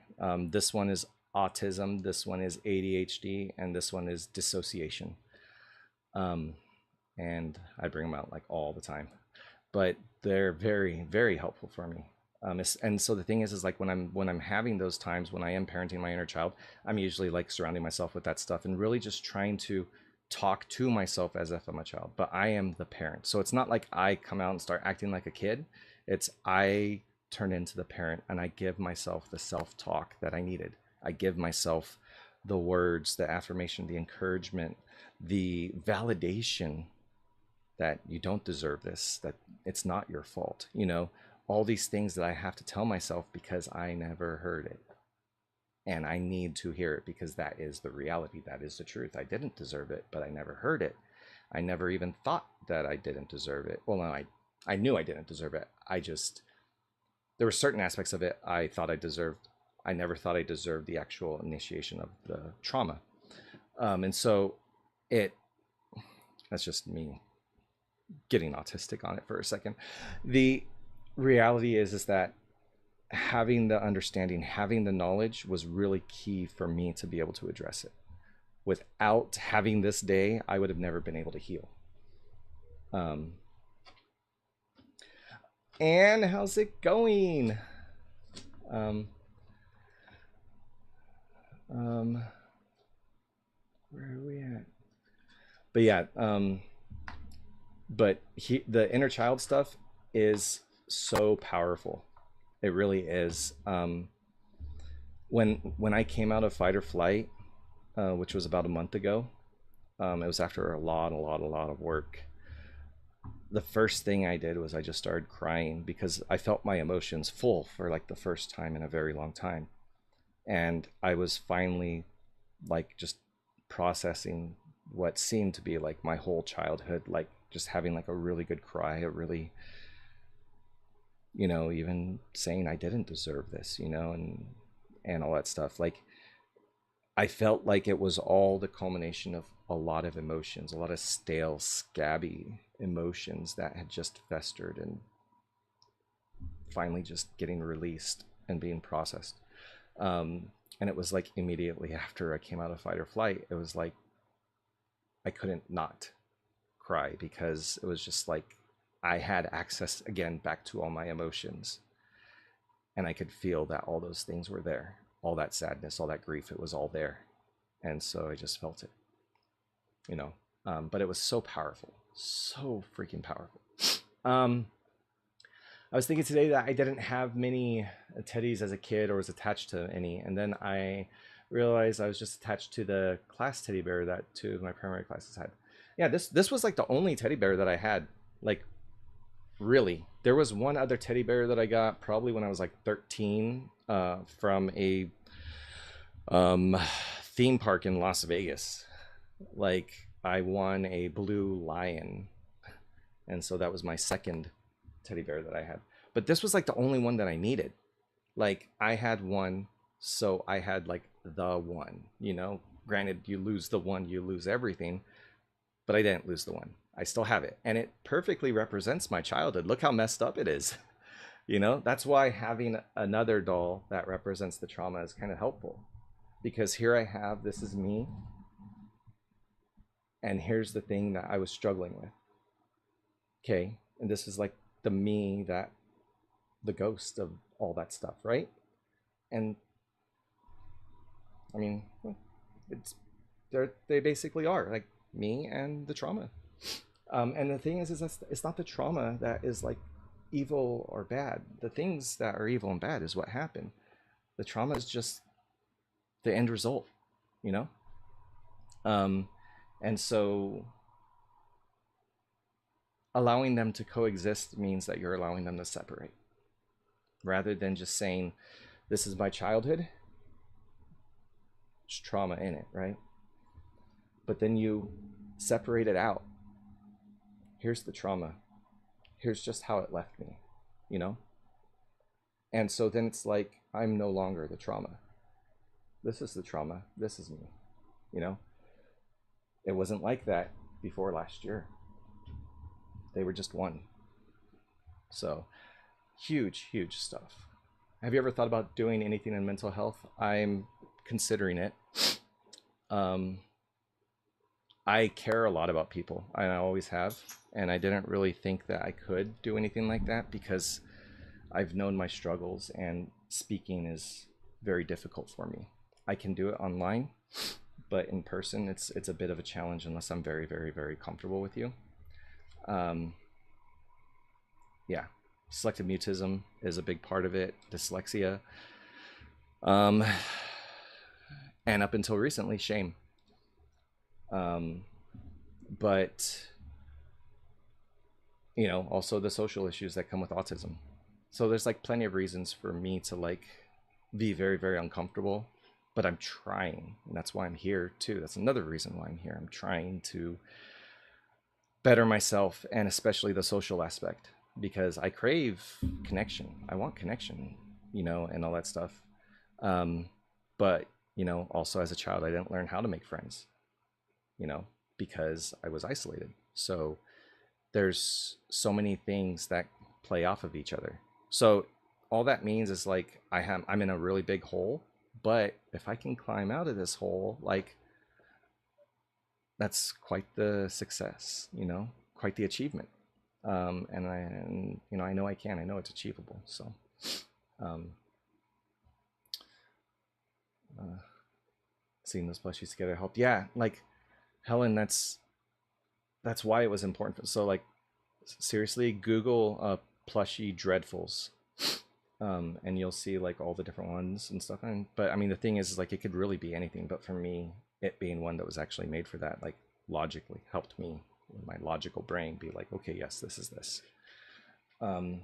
This one is autism, this one is ADHD, and this one is dissociation. um, and I bring them out like all the time, but they're very, very helpful for me. And so the thing is like when I'm having those times when I am parenting my inner child, I'm usually like surrounding myself with that stuff and really just trying to talk to myself as if I'm a child, but I am the parent. So it's not like I come out and start acting like a kid. It's I turn into the parent and I give myself the self-talk that I needed. I give myself the words, the affirmation, the encouragement, the validation that you don't deserve this, that it's not your fault, all these things that I have to tell myself because I never heard it. And I need to hear it because that is the reality. That is the truth. I didn't deserve it, but I never heard it. I never even thought that I didn't deserve it. Well, no, I knew I didn't deserve it. There were certain aspects of it I thought I deserved. I never thought I deserved the actual initiation of the trauma. And so that's just me getting autistic on it for a second. The reality is that having the understanding, having the knowledge was really key for me to be able to address it. Without having this day, I would have never been able to heal. And how's it going? Where are we at? But yeah, the inner child stuff is so powerful. It really is. When I came out of fight or flight, which was about a month ago, it was after a lot of work. The first thing I did was I just started crying because I felt my emotions full for like the first time in a very long time. And I was finally like just processing what seemed to be like my whole childhood, like just having like a really good cry, a really, even saying I didn't deserve this, and all that stuff. Like I felt like it was all the culmination of a lot of emotions, a lot of stale, scabby emotions that had just festered and finally just getting released and being processed. And it was like immediately after I came out of fight or flight, it was like I couldn't not cry because it was just like I had access again back to all my emotions. And I could feel that all those things were there. All that sadness, all that grief, it was all there. And so I just felt it, but it was so powerful, so freaking powerful. I was thinking today that I didn't have many teddies as a kid or was attached to any. And then I realized I was just attached to the class teddy bear that two of my primary classes had. Yeah, this was like the only teddy bear that I had. Like, really. There was one other teddy bear that I got probably when I was like 13 from a theme park in Las Vegas. Like, I won a blue lion. And so that was my second teddy bear that I had. But this was like the only one that I needed. Like I had one, so I had like the one, Granted, you lose the one, you lose everything, but I didn't lose the one. I still have it. And it perfectly represents my childhood. Look how messed up it is. That's why having another doll that represents the trauma is kind of helpful. Because here I have, this is me. And here's the thing that I was struggling with. Okay. And this is like the me, that the ghost of all that stuff, right? And I mean, they basically are like me and the trauma. And the thing is it's not the trauma that is like evil or bad. The things that are evil and bad is what happened. The trauma is just the end result, and so allowing them to coexist means that you're allowing them to separate rather than just saying, this is my childhood. There's trauma in it, right? But then you separate it out. Here's the trauma. Here's just how it left me, And so then it's like, I'm no longer the trauma. This is the trauma. This is me, It wasn't like that before last year. They were just one. So huge stuff. Have you ever thought about doing anything in mental health? I'm considering it. I care a lot about people. I always have. And I didn't really think that I could do anything like that because I've known my struggles and speaking is very difficult for me. I can do it online, but in person, it's a bit of a challenge unless I'm very, very, very comfortable with you. Yeah, selective mutism is a big part of it. Dyslexia, and up until recently, shame. But also the social issues that come with autism. So there's like plenty of reasons for me to like be very, very uncomfortable, but I'm trying, and that's why I'm here too. That's another reason why I'm here. I'm trying to better myself, and especially the social aspect, because I crave connection. I want connection, and all that stuff. But also as a child, I didn't learn how to make friends, because I was isolated. So there's so many things that play off of each other. So all that means is like I'm in a really big hole, but if I can climb out of this hole, like that's quite the success, you know, quite the achievement. And you know, I know I can. I know it's achievable. So, um, uh, seeing those plushies together helped. Yeah, like Helen, that's why it was important. So, like, seriously, Google plushie dreadfuls, and you'll see like all the different ones and stuff. And but I mean, the thing is like it could really be anything. But for me, it being one that was actually made for that, like logically helped me, my logical brain, be like, okay, yes, this is this. Um,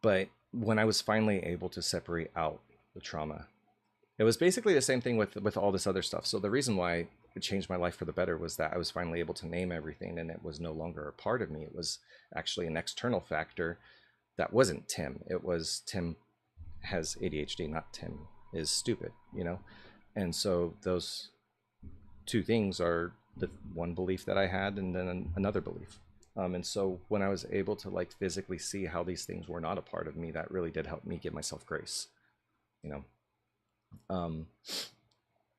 but when I was finally able to separate out the trauma, it was basically the same thing with all this other stuff. So the reason why it changed my life for the better was that I was finally able to name everything, and it was no longer a part of me. It was actually an external factor that wasn't Tim. It was Tim has ADHD, not Tim is stupid, you know? And so those two things are the one belief that I had and then another belief. And so when I was able to like physically see how these things were not a part of me, that really did help me give myself grace, you know? Um,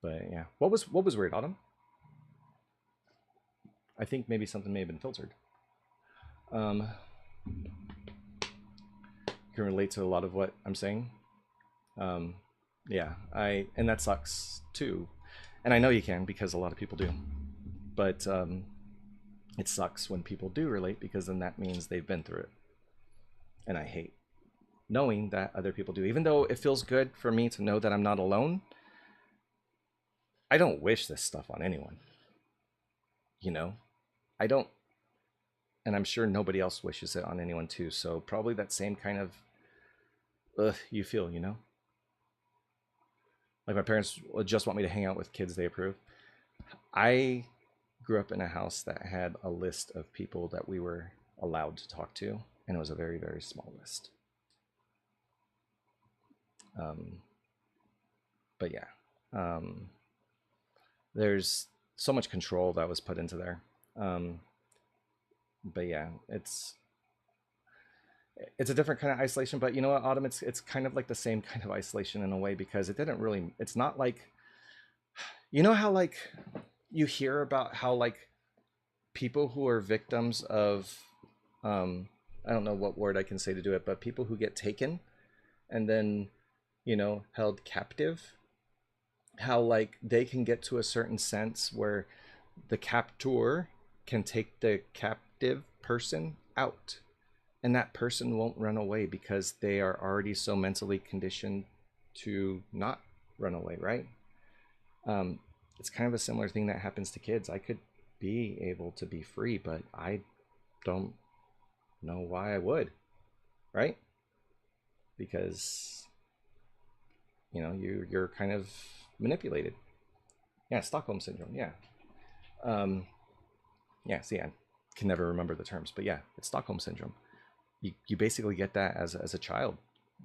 but yeah, what was weird, Autumn? I think maybe something may have been filtered. Um, can relate to a lot of what I'm saying. Um, yeah, and that sucks too, and I know you can because a lot of people do. But it sucks when people do relate because then that means they've been through it, and I hate knowing that other people do. Even though it feels good for me to know that I'm not alone, I don't wish this stuff on anyone. You know, I don't, and I'm sure nobody else wishes it on anyone too. So probably that same kind of you feel, you know, like my parents just want me to hang out with kids they approve. I grew up in a house that had a list of people that we were allowed to talk to, and it was a very, very small list. Um, but yeah, um, there's so much control that was put into there. Um, but yeah, it's a different kind of isolation. But you know what, Autumn, it's kind of like the same kind of isolation in a way because it didn't really. It's not like you know how like you hear about how like people who are victims of I don't know what word I can say to do it, but people who get taken and then, you know, held captive, how like they can get to a certain sense where the captor can take the captive person out, and that person won't run away because they are already so mentally conditioned to not run away, right? um, it's kind of a similar thing that happens to kids. I could be able to be free, but I don't know why I would, right? Because you know you're kind of manipulated. Yeah, Stockholm syndrome. Yeah, um, yeah. See, I can never remember the terms, but yeah, it's Stockholm syndrome. You basically get that as a child,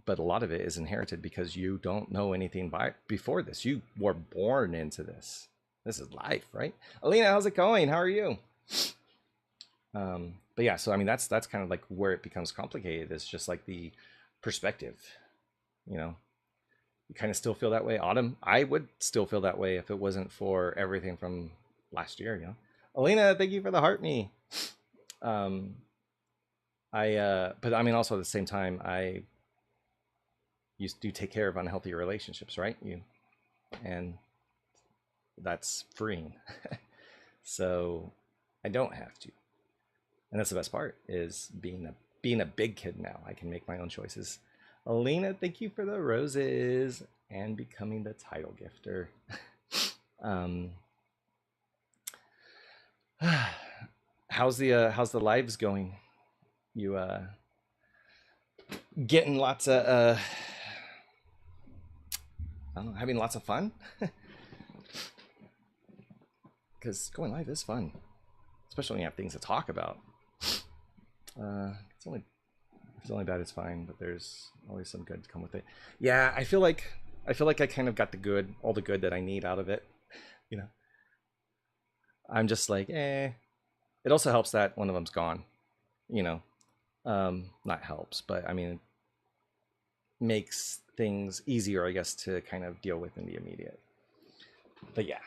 but a lot of it is inherited because you don't know anything before this. You were born into this. This is life, right? Alina, how's it going? How are you? But yeah, so I mean that's kind of like where it becomes complicated. It's just like the perspective, you know. You kind of still feel that way, Autumn. I would still feel that way if it wasn't for everything from last year, you know. Alina, thank you for the heart me. Um, but I mean also at the same time, you do take care of unhealthy relationships, right? And that's freeing. So I don't have to, and that's the best part is being a big kid now. I can make my own choices. Alina, thank you for the roses and becoming the title gifter. um, how's the lives going? You getting lots of I don't know, having lots of fun? Because going live is fun, especially when you have things to talk about. It's only if it's only bad, it's fine, but there's always some good to come with it. Yeah, I feel like I kind of got all the good that I need out of it. You know, I'm just like, eh. It also helps that one of them's gone. You know, not helps, but I mean, makes things easier, I guess, to kind of deal with in the immediate. But yeah.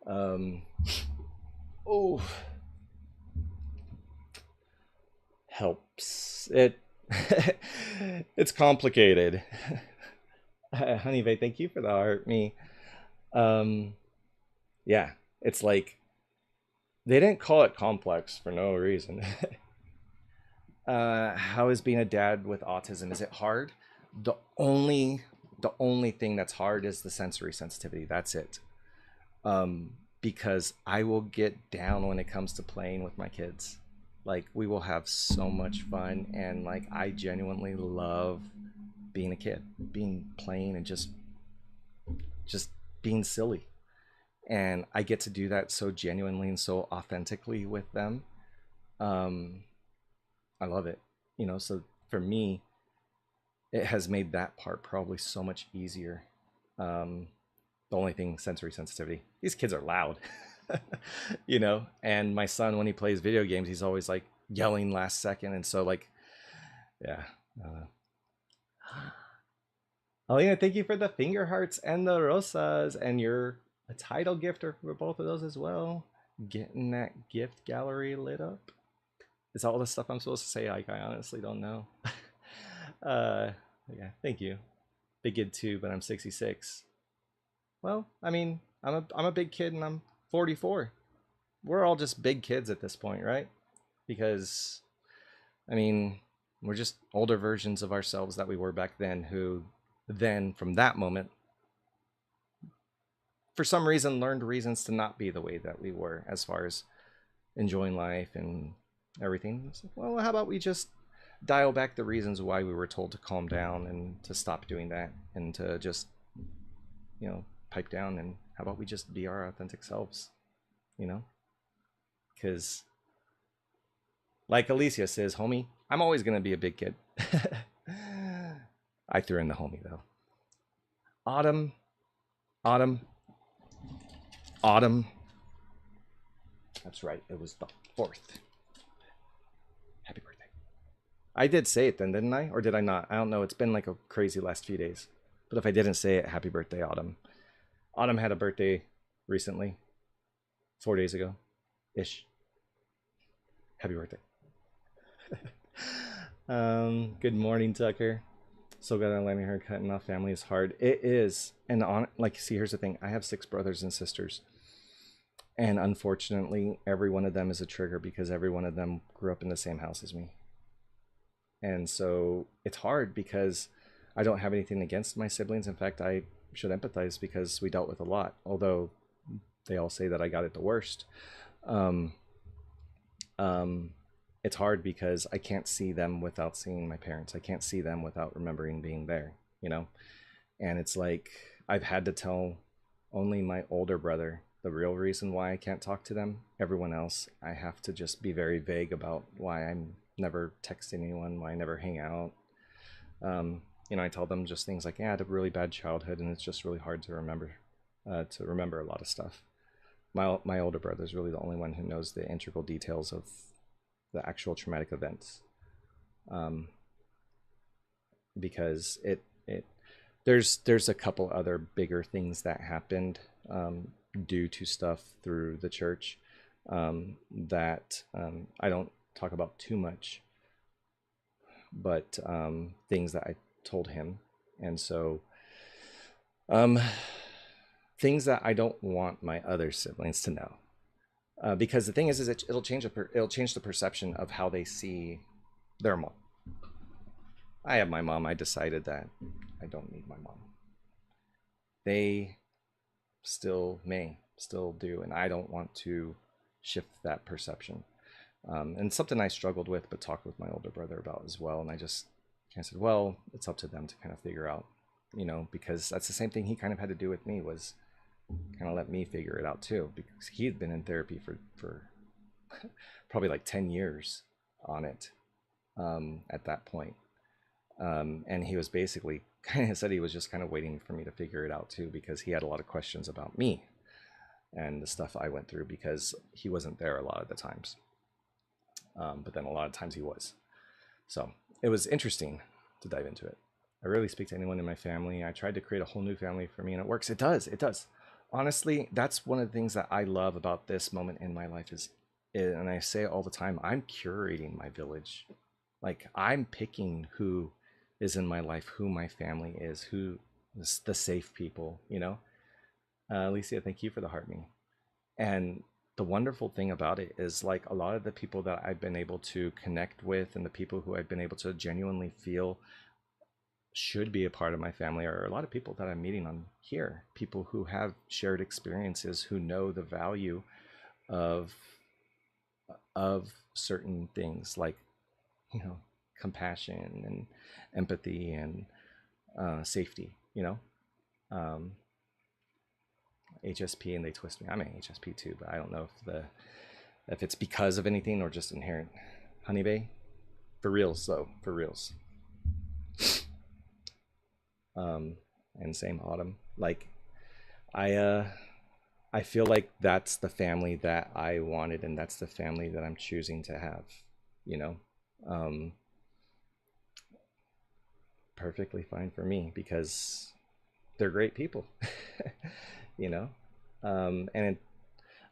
Um, oh, helps. It's complicated. Honey Bae, thank you for the heart. Me. Um, yeah, it's like they didn't call it complex for no reason. How is being a dad with autism? Is it hard? The only the only thing that's hard is the sensory sensitivity. That's it. Because I will get down when it comes to playing with my kids. Like we will have so much fun, and like I genuinely love being a kid, being playing and just being silly. And I get to do that so genuinely and so authentically with them. Um, I love it. So for me, it has made that part probably so much easier. Um, the only thing, sensory sensitivity. These kids are loud, and my son, when he plays video games, he's always like yelling last second. And so, like, yeah. Uh, oh, yeah. Thank you for the finger hearts and the rosas, and you're a title gifter for both of those as well. Getting that gift gallery lit up. Is that all the stuff I'm supposed to say? Like, I honestly don't know. uh, yeah, thank you. Big kid too, but I'm 66. Well, I mean, I'm a big kid and I'm 44. We're all just big kids at this point, right? Because I mean, we're just older versions of ourselves that we were back then, who then from that moment for some reason learned reasons to not be the way that we were as far as enjoying life and everything. It's like, well, how about we just dial back the reasons why we were told to calm down and to stop doing that and to just, pipe down, and how about we just be our authentic selves, you know? Because, like Alicia says, homie, I'm always going to be a big kid. I threw in the homie, though. Autumn, autumn, autumn. That's right, it was the 4th. Happy birthday. I did say it then, didn't I? Or did I not? I don't know. It's been like a crazy last few days. But if I didn't say it, happy birthday, Autumn. Autumn had a birthday recently, 4 days ago ish. Happy birthday. Good morning, Tucker. So glad I'm letting her cutting off family is hard. It is. And see, here's the thing. I have 6 brothers and sisters. And unfortunately, every one of them is a trigger because every one of them grew up in the same house as me. And so it's hard because I don't have anything against my siblings. In fact, I should empathize because we dealt with a lot, although they all say that I got it the worst. Um, it's hard because I can't see them without seeing my parents. I can't see them without remembering being there, And it's like I've had to tell only my older brother the real reason why I can't talk to them. Everyone else, I have to just be very vague about why I'm never texting anyone, why I never hang out. I tell them just things like, yeah, I had a really bad childhood and it's just really hard to remember a lot of stuff. My older brother is really the only one who knows the integral details of the actual traumatic events. Because there's a couple other bigger things that happened due to stuff through the church that I don't talk about too much, but things that I told him. And so things that I don't want my other siblings to know. Because the thing is it'll change the perception of how they see their mom. I have my mom. I decided that I don't need my mom. They still do, and I don't want to shift that perception. And something I struggled with, but talked with my older brother about as well. And I said, well, it's up to them to kind of figure out, because that's the same thing he kind of had to do with me, was kind of let me figure it out too, because he had been in therapy for probably like 10 years on it at that point. And he was basically kind of said he was just kind of waiting for me to figure it out too, because he had a lot of questions about me and the stuff I went through, because he wasn't there a lot of the times. But then a lot of times he was. So it was interesting to dive into it. I rarely speak to anyone in my family. I tried to create a whole new family for me, and it works. It does. It does. Honestly, that's one of the things that I love about this moment in my life is, and I say it all the time, I'm curating my village. Like I'm picking who is in my life, who my family is, who is the safe people, you know? Alicia, thank you for the heart me. And the wonderful thing about it is like a lot of the people that I've been able to connect with and the people who I've been able to genuinely feel should be a part of my family are a lot of people that I'm meeting on here, people who have shared experiences, who know the value of certain things like, you know, compassion and empathy and safety, you know. um, HSP, and they twist me. I'm an HSP too, but I don't know if it's because of anything or just inherent. Honey Bay, for reals though, for reals. And same Autumn. Like I I feel like that's the family that I wanted, and that's the family that I'm choosing to have. You know, um, perfectly fine for me because they're great people. You know, and it,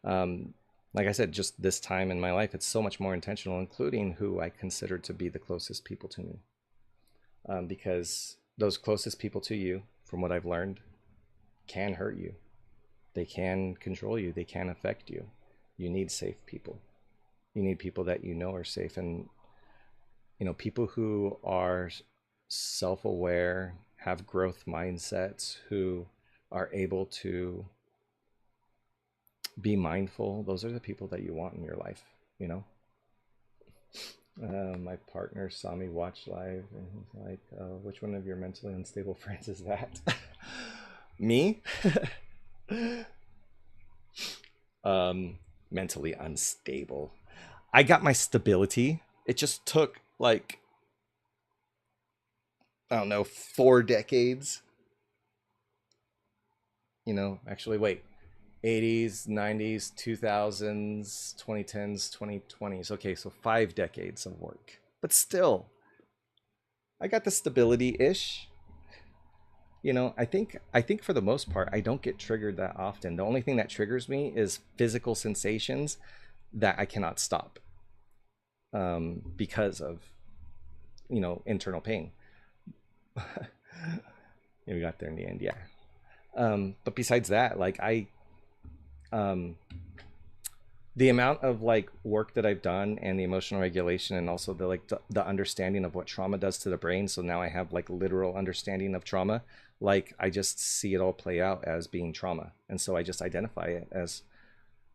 um, like I said, just this time in my life, it's so much more intentional, including who I consider to be the closest people to me. Because those closest people to you, from what I've learned, can hurt you. They can control you. They can affect you. You need safe people. You need people that you know are safe, and you know, people who are self-aware, have growth mindsets, who are able to be mindful. Those are the people that you want in your life. You know. My partner saw me watch live, and he's like, "Which one of your mentally unstable friends is that?" Me? um, Mentally unstable. I got my stability. It just took like, I don't know, 4 decades. You know, actually, wait, 80s, 90s, 2000s, 2010s, 2020s. Okay, so 5 decades of work. But still, I got the stability ish. You know, I think for the most part I don't get triggered that often. The only thing that triggers me is physical sensations that I cannot stop, because of, you know, internal pain. Yeah, we got there in the end, yeah. But besides that, like um the amount of like work that I've done and the emotional regulation, and also the like the understanding of what trauma does to the brain, so now I have like literal understanding of trauma. Like I just see it all play out as being trauma, and so I just identify it as,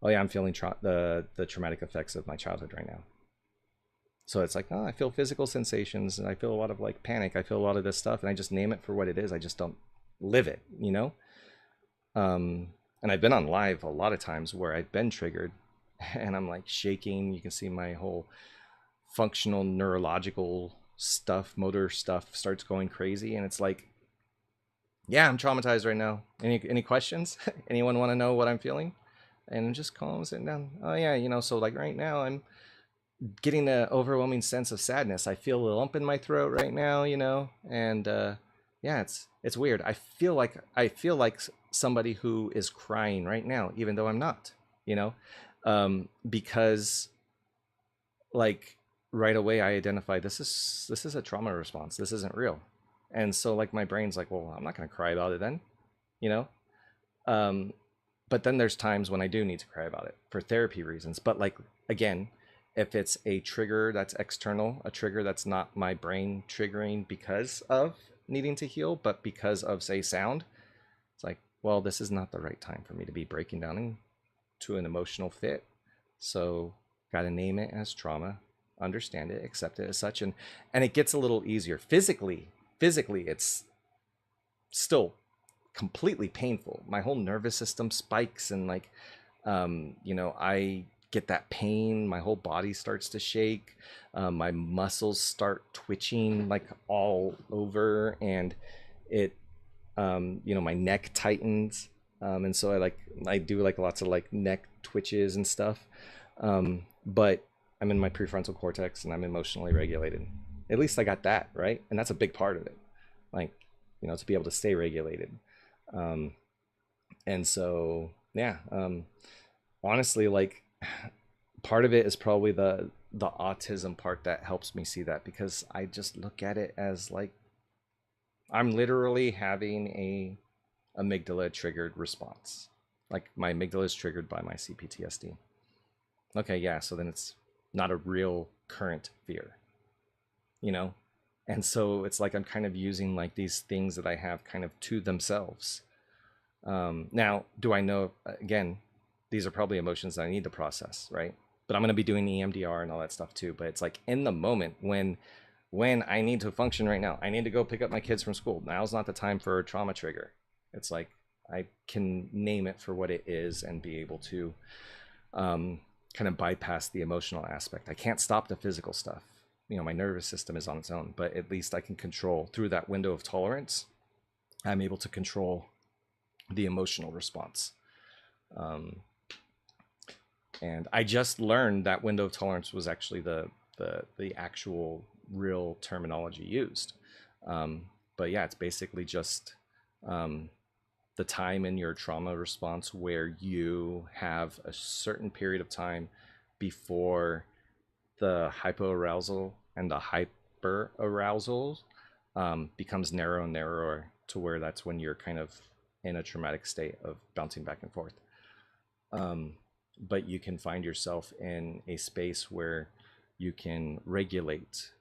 oh yeah, I'm feeling the traumatic effects of my childhood right now. So it's like, oh, I feel physical sensations and I feel a lot of like panic, I feel a lot of this stuff, and I just name it for what it is. I just don't live it, you know. And I've been on live a lot of times where I've been triggered and I'm like shaking. You can see my whole functional neurological stuff, motor stuff starts going crazy, and it's like, yeah, I'm traumatized right now. Any questions? Anyone want to know what I'm feeling? And just calm, sitting down. Oh yeah, you know, so like right now I'm getting an overwhelming sense of sadness. I feel a lump in my throat right now, you know, and yeah, it's weird. I feel like somebody who is crying right now, even though I'm not, you know, because like right away I identify this is a trauma response. This isn't real, and so like my brain's like, well, I'm not gonna cry about it then, you know. Um, but then there's times when I do need to cry about it for therapy reasons. But like again, if it's a trigger that's external, a trigger that's not my brain triggering because of needing to heal, but because of say sound, it's like, well, this is not the right time for me to be breaking down into an emotional fit. So gotta name it as trauma, understand it, accept it as such, and it gets a little easier. Physically, it's still completely painful. My whole nervous system spikes, and like, you know, I get that pain. My whole body starts to shake. My muscles start twitching like all over, and it, you know, my neck tightens. And so I do like lots of like neck twitches and stuff. But I'm in my prefrontal cortex and I'm emotionally regulated. At least I got that right, and that's a big part of it. like, you know, to be able to stay regulated. Um, and so, yeah, honestly, like, part of it is probably the autism part that helps me see that, because I just look at it as like I'm literally having a amygdala triggered response. Like my amygdala is triggered by my CPTSD. Okay, yeah, so then it's not a real current fear, you know? And so it's like I'm kind of using like these things that I have kind of to themselves. Now, do I know, again, these are probably emotions that I need to process, right? But I'm going to be doing EMDR and all that stuff too. But it's like in the moment when I need to function right now, I need to go pick up my kids from school. Now's not the time for a trauma trigger. It's like I can name it for what it is and be able to kind of bypass the emotional aspect. I can't stop the physical stuff. You know, my nervous system is on its own, but at least I can control through that window of tolerance. I'm able to control the emotional response. And I just learned that window of tolerance was actually the actual real terminology used. But yeah, it's basically just the time in your trauma response where you have a certain period of time before the hypoarousal and the hyperarousal becomes narrow and narrower, to where that's when you're kind of in a traumatic state of bouncing back and forth. But you can find yourself in a space where you can regulate.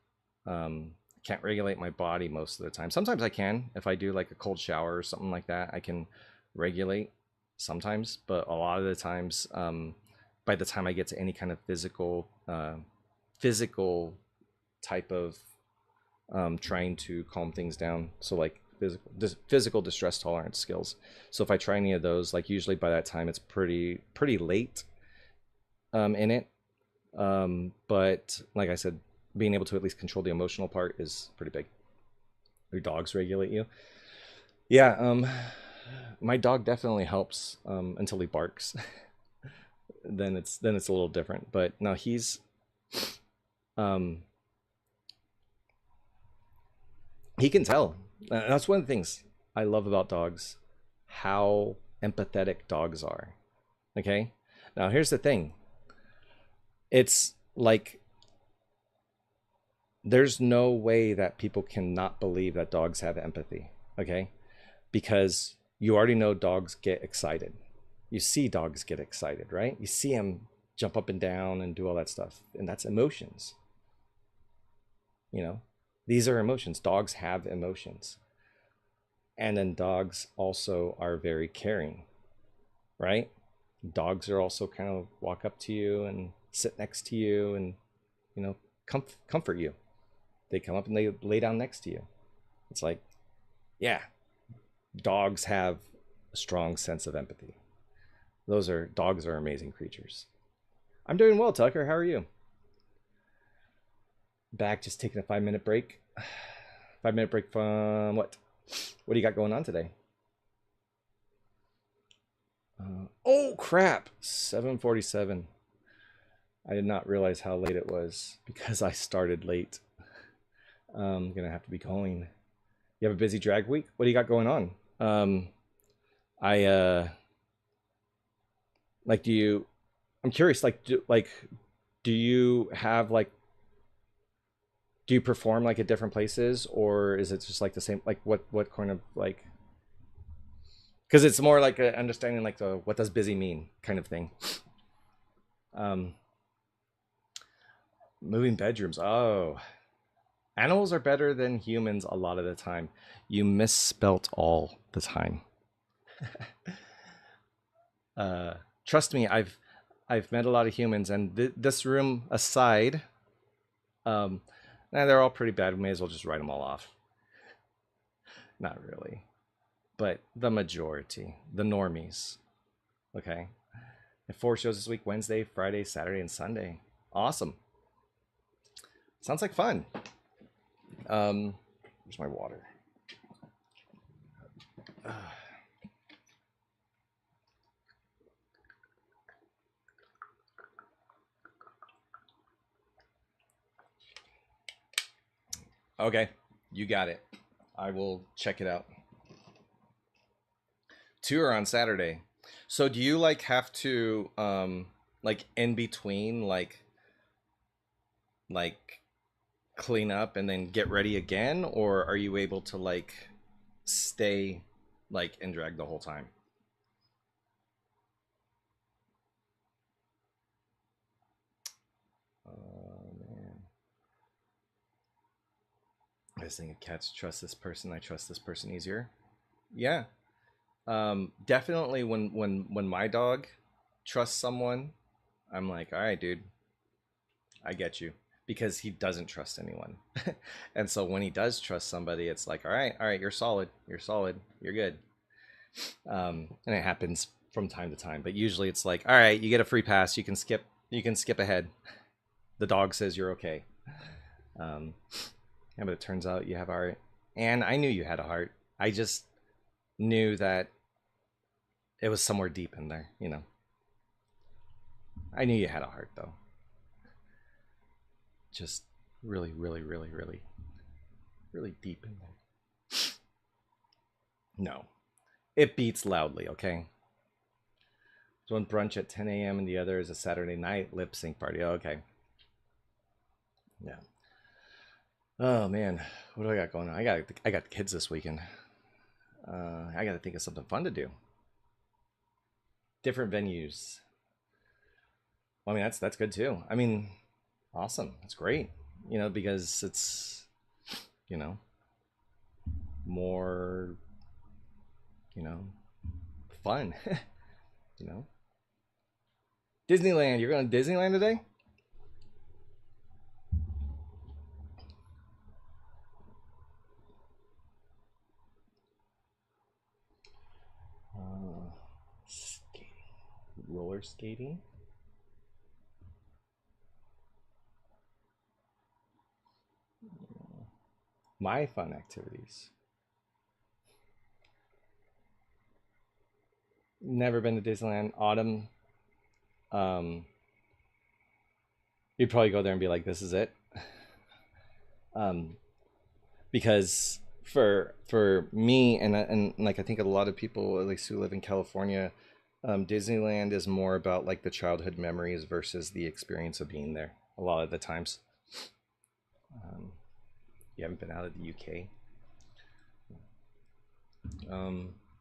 Can't regulate my body most of the time. Sometimes I can. If I do like a cold shower or something like that, I can regulate sometimes. But a lot of the times, by the time I get to any kind of physical type of trying to calm things down, so like physical distress tolerance skills. So if I try any of those, like usually by that time it's pretty late in it. But like I said, being able to at least control the emotional part is pretty big. Your dogs regulate you. Yeah, my dog definitely helps until he barks. then it's a little different. But no, he's he can tell. That's one of the things I love about dogs, how empathetic dogs are. Okay, now here's the thing. It's like there's no way that people cannot believe that dogs have empathy. Okay, because you already know dogs get excited. You see dogs get excited, right? You see them jump up and down and do all that stuff, and that's emotions. You know, these are emotions. Dogs have emotions. And then dogs also are very caring, right? Dogs are also kind of walk up to you and sit next to you and, you know, comfort you. They come up and they lay down next to you. It's like, yeah, dogs have a strong sense of empathy. Dogs are amazing creatures. I'm doing well, Tucker. How are you? Back, just taking a 5-minute break. 5-minute break from what? What do you got going on today? Oh crap! 7:47. I did not realize how late it was because I started late. I'm gonna have to be going. You have a busy drag week? What do you got going on? I like, do you? I'm curious. Do you have like? Do you perform like at different places, or is it just like the same? Like what kind of like? Because it's more like a understanding like the what does busy mean kind of thing. Um, moving bedrooms. Oh, animals are better than humans a lot of the time. You misspelt all the time. Trust me, I've met a lot of humans, and this room aside, they're all pretty bad. We may as well just write them all off. Not really, but the majority, the normies. Okay, and 4 shows this week: Wednesday, Friday, Saturday, and Sunday. Awesome. Sounds like fun. Where's my water? Okay, you got it. I will check it out. Tour on Saturday. So do you like have to like in between like clean up and then get ready again, or are you able to like stay like in drag the whole time? Oh man. I was thinking cats trust this person, I trust this person easier. Yeah. Definitely when my dog trusts someone, I'm like, all right, dude, I get you. Because he doesn't trust anyone. And so when he does trust somebody, it's like, all right, you're solid. You're solid. You're good. And it happens from time to time. But usually it's like, all right, you get a free pass. You can skip ahead. The dog says you're okay. Um, yeah, but it turns out you have a heart. And I knew you had a heart. I just knew that it was somewhere deep in there, you know. I knew you had a heart though. Just really, really, really, really, really deep in there. No. It beats loudly, okay? So one brunch at 10 a.m. and the other is a Saturday night lip sync party. Oh, okay. Yeah. Oh man, what do I got going on? I got kids this weekend. I got to think of something fun to do. Different venues. Well, I mean, that's good too. I mean, awesome. That's great. You know, because it's you know more you know fun. You know, Disneyland. You're going to Disneyland today? Skating, roller skating. My fun activities. Never been to Disneyland. Autumn. Um, you'd probably go there and be like, "This is it," um, because for me and like I think a lot of people, at least who live in California, Disneyland is more about like the childhood memories versus the experience of being there. A lot of the times, um, you haven't been out of the UK.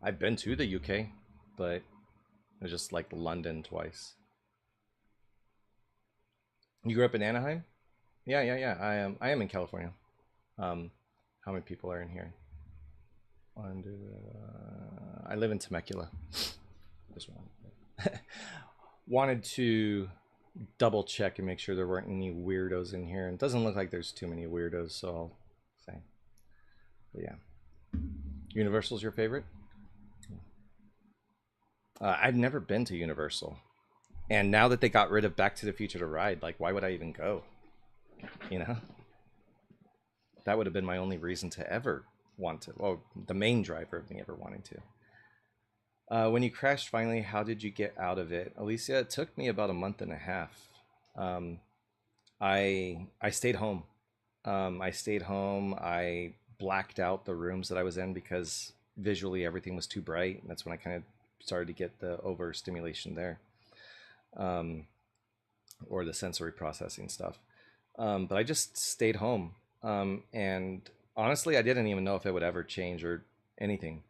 I've been to the UK, but I just like London twice. You grew up in Anaheim? Yeah, yeah, yeah. I am in California. Um, how many people are in here? I live in Temecula. Just wanted to double check and make sure there weren't any weirdos in here. It doesn't look like there's too many weirdos, so I'll say. But yeah, Universal's your favorite? I've never been to Universal, and now that they got rid of Back to the Future to ride, like, why would I even go? You know, that would have been my only reason to ever want to. Well, the main driver of me ever wanting to. When you crashed finally, how did you get out of it? Alicia, it took me about a month and a half. Um, I stayed home. I stayed home. I blacked out the rooms that I was in because visually everything was too bright. That's when I kind of started to get the overstimulation there, um, or the sensory processing stuff. But I just stayed home. And honestly, I didn't even know if it would ever change or anything.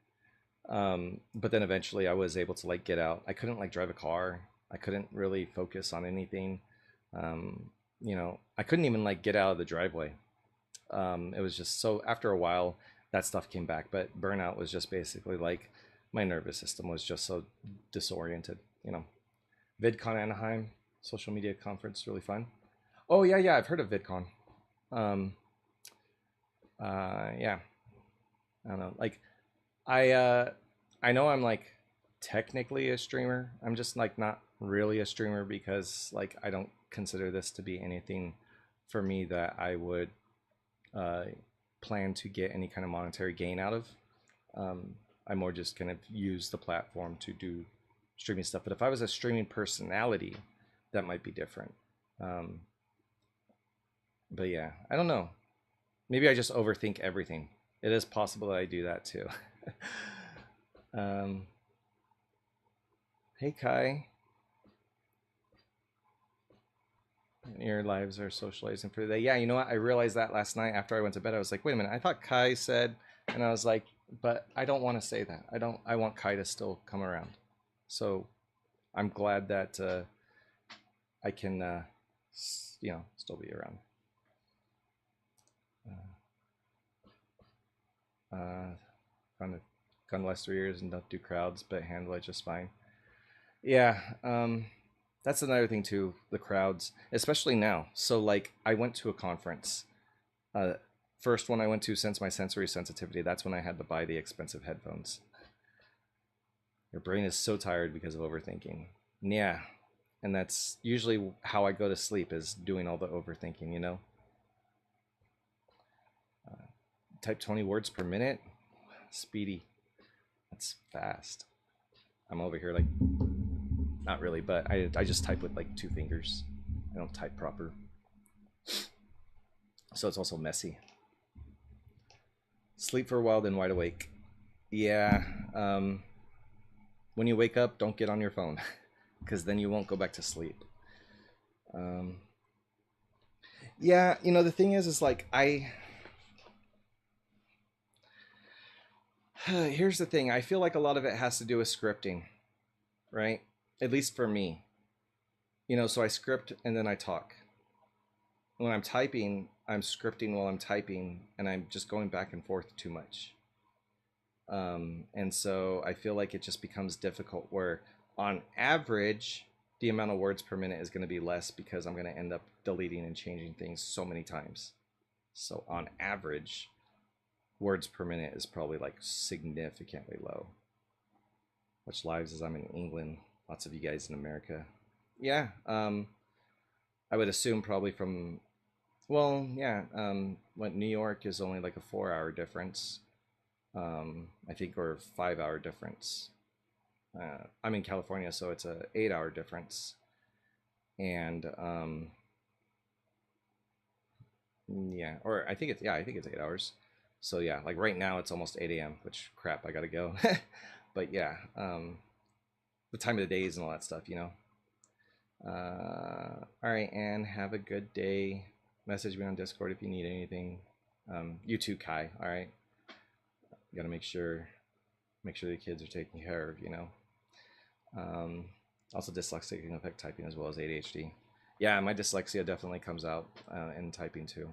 But then eventually I was able to like get out. I couldn't like drive a car. I couldn't really focus on anything. You know, I couldn't even like get out of the driveway. It was just so after a while that stuff came back, but burnout was just basically like my nervous system was just so disoriented, you know. VidCon Anaheim, social media conference, really fun. Oh yeah, yeah, I've heard of VidCon. Um, yeah, I don't know. Like I I know I'm like technically a streamer. I'm just like not really a streamer because like I don't consider this to be anything for me that I would uh, plan to get any kind of monetary gain out of. I more just kind of use the platform to do streaming stuff. But if I was a streaming personality, that might be different. Um, but yeah, I don't know. Maybe I just overthink everything. It is possible that I do that too. um, hey Kai, your lives are socializing for the day. Yeah, you know what? I realized that last night after I went to bed. I was like, wait a minute. I thought Kai said, and I was like, but I don't want to say that. I don't. I want Kai to still come around. So I'm glad that I can, still be around. Kind of gone the last 3 years and don't do crowds, but handle it just fine. Yeah, that's another thing too. The crowds, especially now. So like, I went to a conference. Uh, First one I went to since my sensory sensitivity. That's when I had to buy the expensive headphones. Your brain is so tired because of overthinking. Yeah, and that's usually how I go to sleep is doing all the overthinking. Type 20 words per minute. Speedy. That's fast. I'm over here like, not really, but I just type with like 2 fingers. I don't type proper. So it's also messy. Sleep for a while, then wide awake. Yeah. When you wake up, don't get on your phone because then you won't go back to sleep. Um, yeah, the thing is like here's the thing. I feel like a lot of it has to do with scripting, right? At least for me. So I script and then I talk. When I'm typing, I'm scripting while I'm typing and I'm just going back and forth too much. And so I feel like it just becomes difficult where on average, the amount of words per minute is going to be less because I'm going to end up deleting and changing things so many times. So on average, words per minute is probably like significantly low. Which lives as I'm in England, lots of you guys in America. Yeah, I would assume probably from, well, yeah, what New York is only like a 4 hour difference, I think, or 5 hour difference. I'm in California, so it's a 8 hour difference, and yeah, or I think it's 8 hours. So yeah, like right now it's almost 8 a.m. Which crap, I gotta go. But yeah, the time of the days and all that stuff. All right, and have a good day. Message me on Discord if you need anything. You too, Kai. All right, you gotta make sure the kids are taken care of. Um, Also, dyslexia can affect typing as well as ADHD. Yeah, my dyslexia definitely comes out in typing too.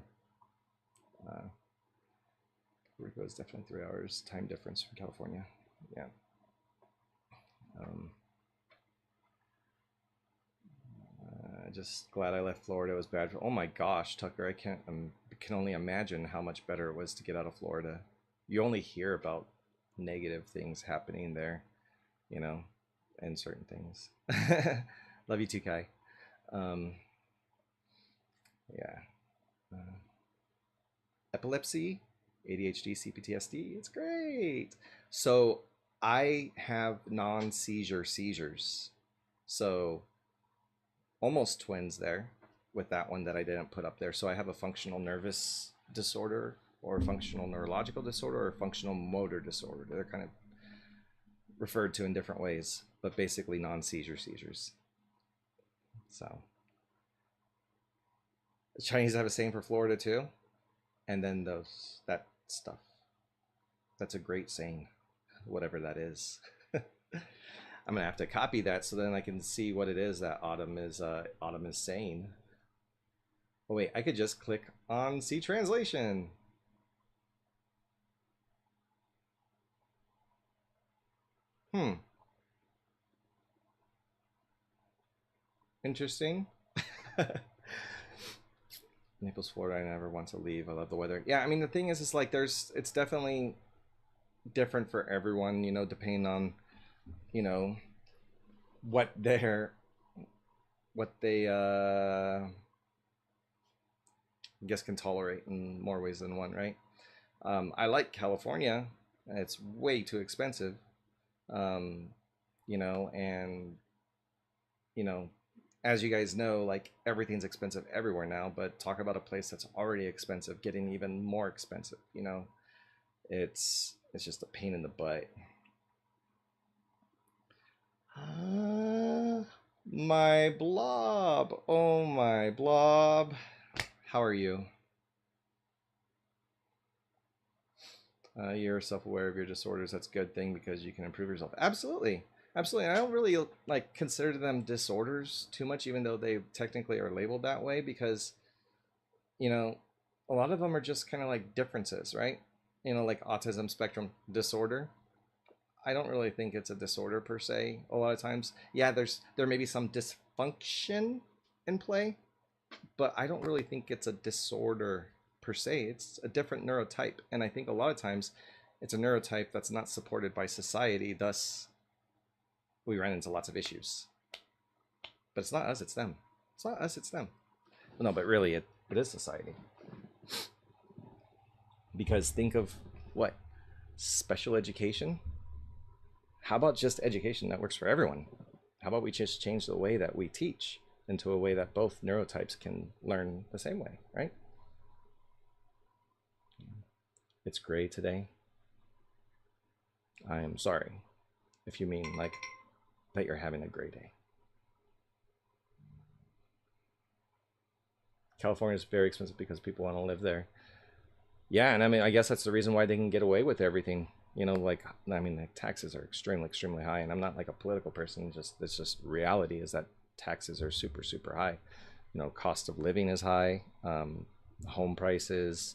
Rico is definitely 3 hours time difference from California. Yeah. Um, just glad I left Florida. It was bad. Oh my gosh, Tucker, I can only imagine how much better it was to get out of Florida. You only hear about negative things happening there, you know, and certain things. Love you too, Kai. Um, yeah. Uh, Epilepsy, ADHD, CPTSD. It's great. So I have non-seizure seizures. So almost twins there with that one that I didn't put up there. So I have a functional nervous disorder or a functional neurological disorder or a functional motor disorder. They're kind of referred to in different ways, but basically non-seizure seizures. So the Chinese have a saying for Florida too. And then that stuff. That's a great saying, whatever that is. I'm gonna have to copy that so then I can see what it is that Autumn is saying. Oh wait, I could just click on see translation. Interesting. Naples, Florida. I never want to leave. I love the weather. Yeah, I mean the thing is like it's definitely different for everyone. Depending on you know what they I guess can tolerate in more ways than one, right? I like California. It's way too expensive, um, and you know, as you guys know, like everything's expensive everywhere now. But talk about a place that's already expensive, getting even more expensive. It's just a pain in the butt. My blob. Oh, my blob. How are you? You're self-aware of your disorders. That's a good thing because you can improve yourself. Absolutely. Absolutely. I don't really like consider them disorders too much, even though they technically are labeled that way, because, you know, a lot of them are just kind of like differences, right? Like autism spectrum disorder. I don't really think it's a disorder per se. A lot of times, yeah, there may be some dysfunction in play, but I don't really think it's a disorder per se. It's a different neurotype, and I think a lot of times it's a neurotype that's not supported by society. Thus, we run into lots of issues. But it's not us; it's them. It's not us; it's them. Well, no, but really, it is society. Because think of what special education. How about just education that works for everyone? How about we just change the way that we teach into a way that both neurotypes can learn the same way, right? It's gray today. I am sorry if you mean like that you're having a gray day. California is very expensive because people want to live there. Yeah, and I mean, I guess that's the reason why they can get away with everything. Like, I mean, the taxes are extremely, extremely high, and I'm not like a political person. It's just reality is that taxes are super, super high. Cost of living is high, home prices,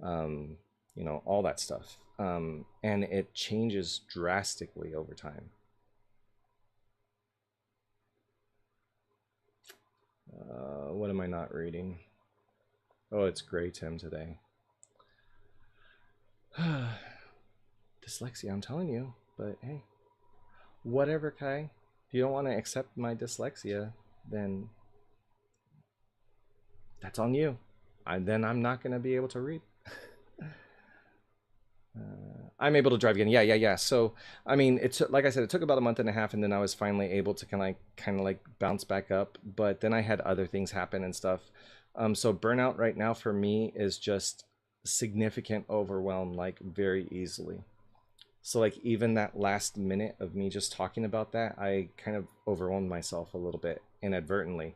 all that stuff, and it changes drastically over time. What am I not reading? Oh, it's gray, Tim, today. Dyslexia, I'm telling you. But hey, whatever, Kai. If you don't want to accept my dyslexia, then that's on you. Then I'm not going to be able to read. I'm able to drive again. Yeah. So, I mean, like I said, it took about a month and a half, and then I was finally able to kind of like bounce back up. But then I had other things happen and stuff. So burnout right now for me is just significant overwhelm, like very easily. So like even that last minute of me just talking about that, I kind of overwhelmed myself a little bit inadvertently.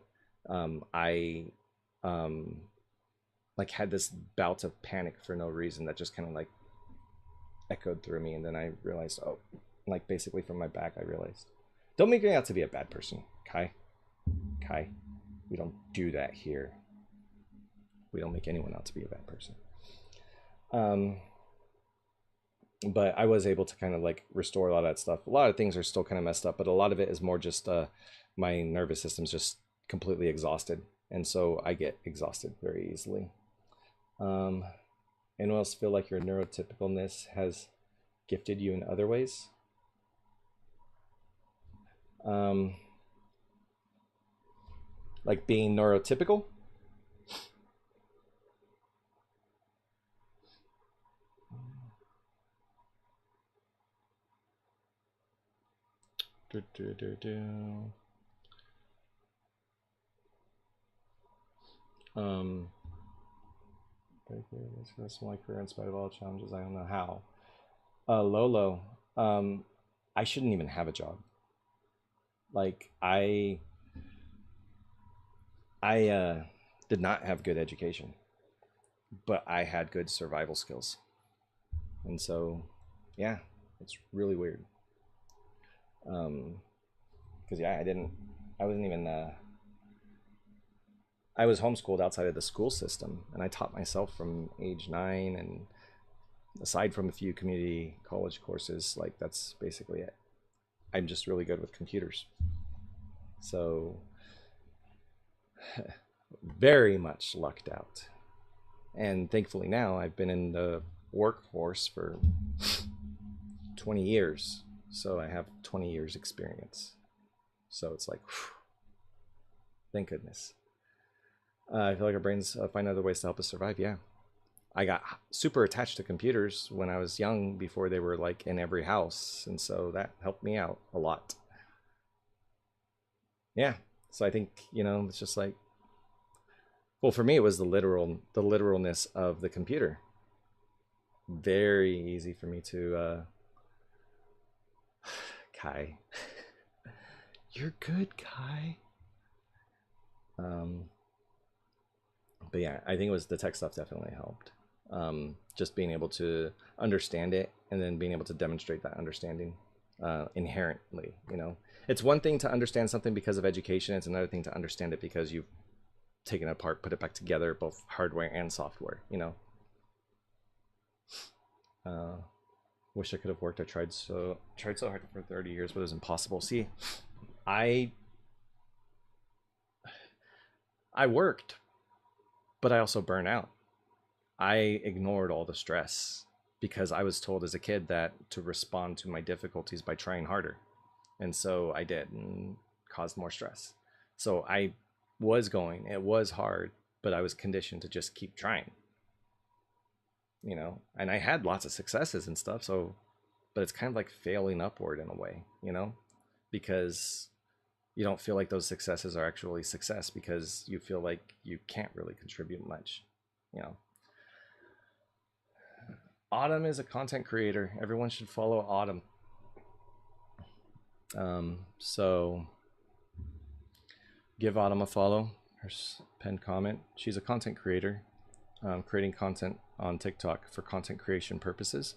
I like had this bout of panic for no reason that just kind of like echoed through me, and then I realized, oh, like basically from my back, I realized, don't make me out to be a bad person, Kai. Kai, we don't do that here. We don't make anyone out to be a bad person. But I was able to kind of like restore a lot of that stuff. A lot of things are still kind of messed up, but a lot of it is more just my nervous system's just completely exhausted, and so I get exhausted very easily. Anyone else feel like your neurotypicalness has gifted you in other ways? Like being neurotypical? That's my career in spite of all challenges. I don't know how. Lolo, I shouldn't even have a job. Like I did not have good education, but I had good survival skills, and so yeah, it's really weird. Because yeah, I wasn't even. I was homeschooled outside of the school system, and I taught myself from age 9, and aside from a few community college courses, like that's basically it. I'm just really good with computers. So very much lucked out. And thankfully now I've been in the workforce for 20 years. So I have 20 years experience. So it's like, whew, thank goodness. I feel like our brains find other ways to help us survive. Yeah. I got super attached to computers when I was young before they were like in every house. And so that helped me out a lot. Yeah. So I think, it's just like, well, for me, it was the literalness of the computer. very easy for me to Kai. You're good, Kai. Um, but yeah, I think it was the tech stuff definitely helped. Just being able to understand it and then being able to demonstrate that understanding inherently. You know, it's one thing to understand something because of education. It's another thing to understand it because you've taken it apart, put it back together, both hardware and software. You know. Wish I could have worked. I tried so hard for 30 years, but it was impossible. See, I worked, but I also burn out. I ignored all the stress because I was told as a kid that to respond to my difficulties by trying harder. And so I did and caused more stress. So I was going, it was hard, but I was conditioned to just keep trying. You know, and I had lots of successes and stuff. So, but it's kind of like failing upward in a way, you know, because you don't feel like those successes are actually success because you feel like you can't really contribute much, you know. Autumn is a content creator. Everyone should follow Autumn. So give Autumn a follow. Her pen comment. She's a content creator, creating content on TikTok for content creation purposes.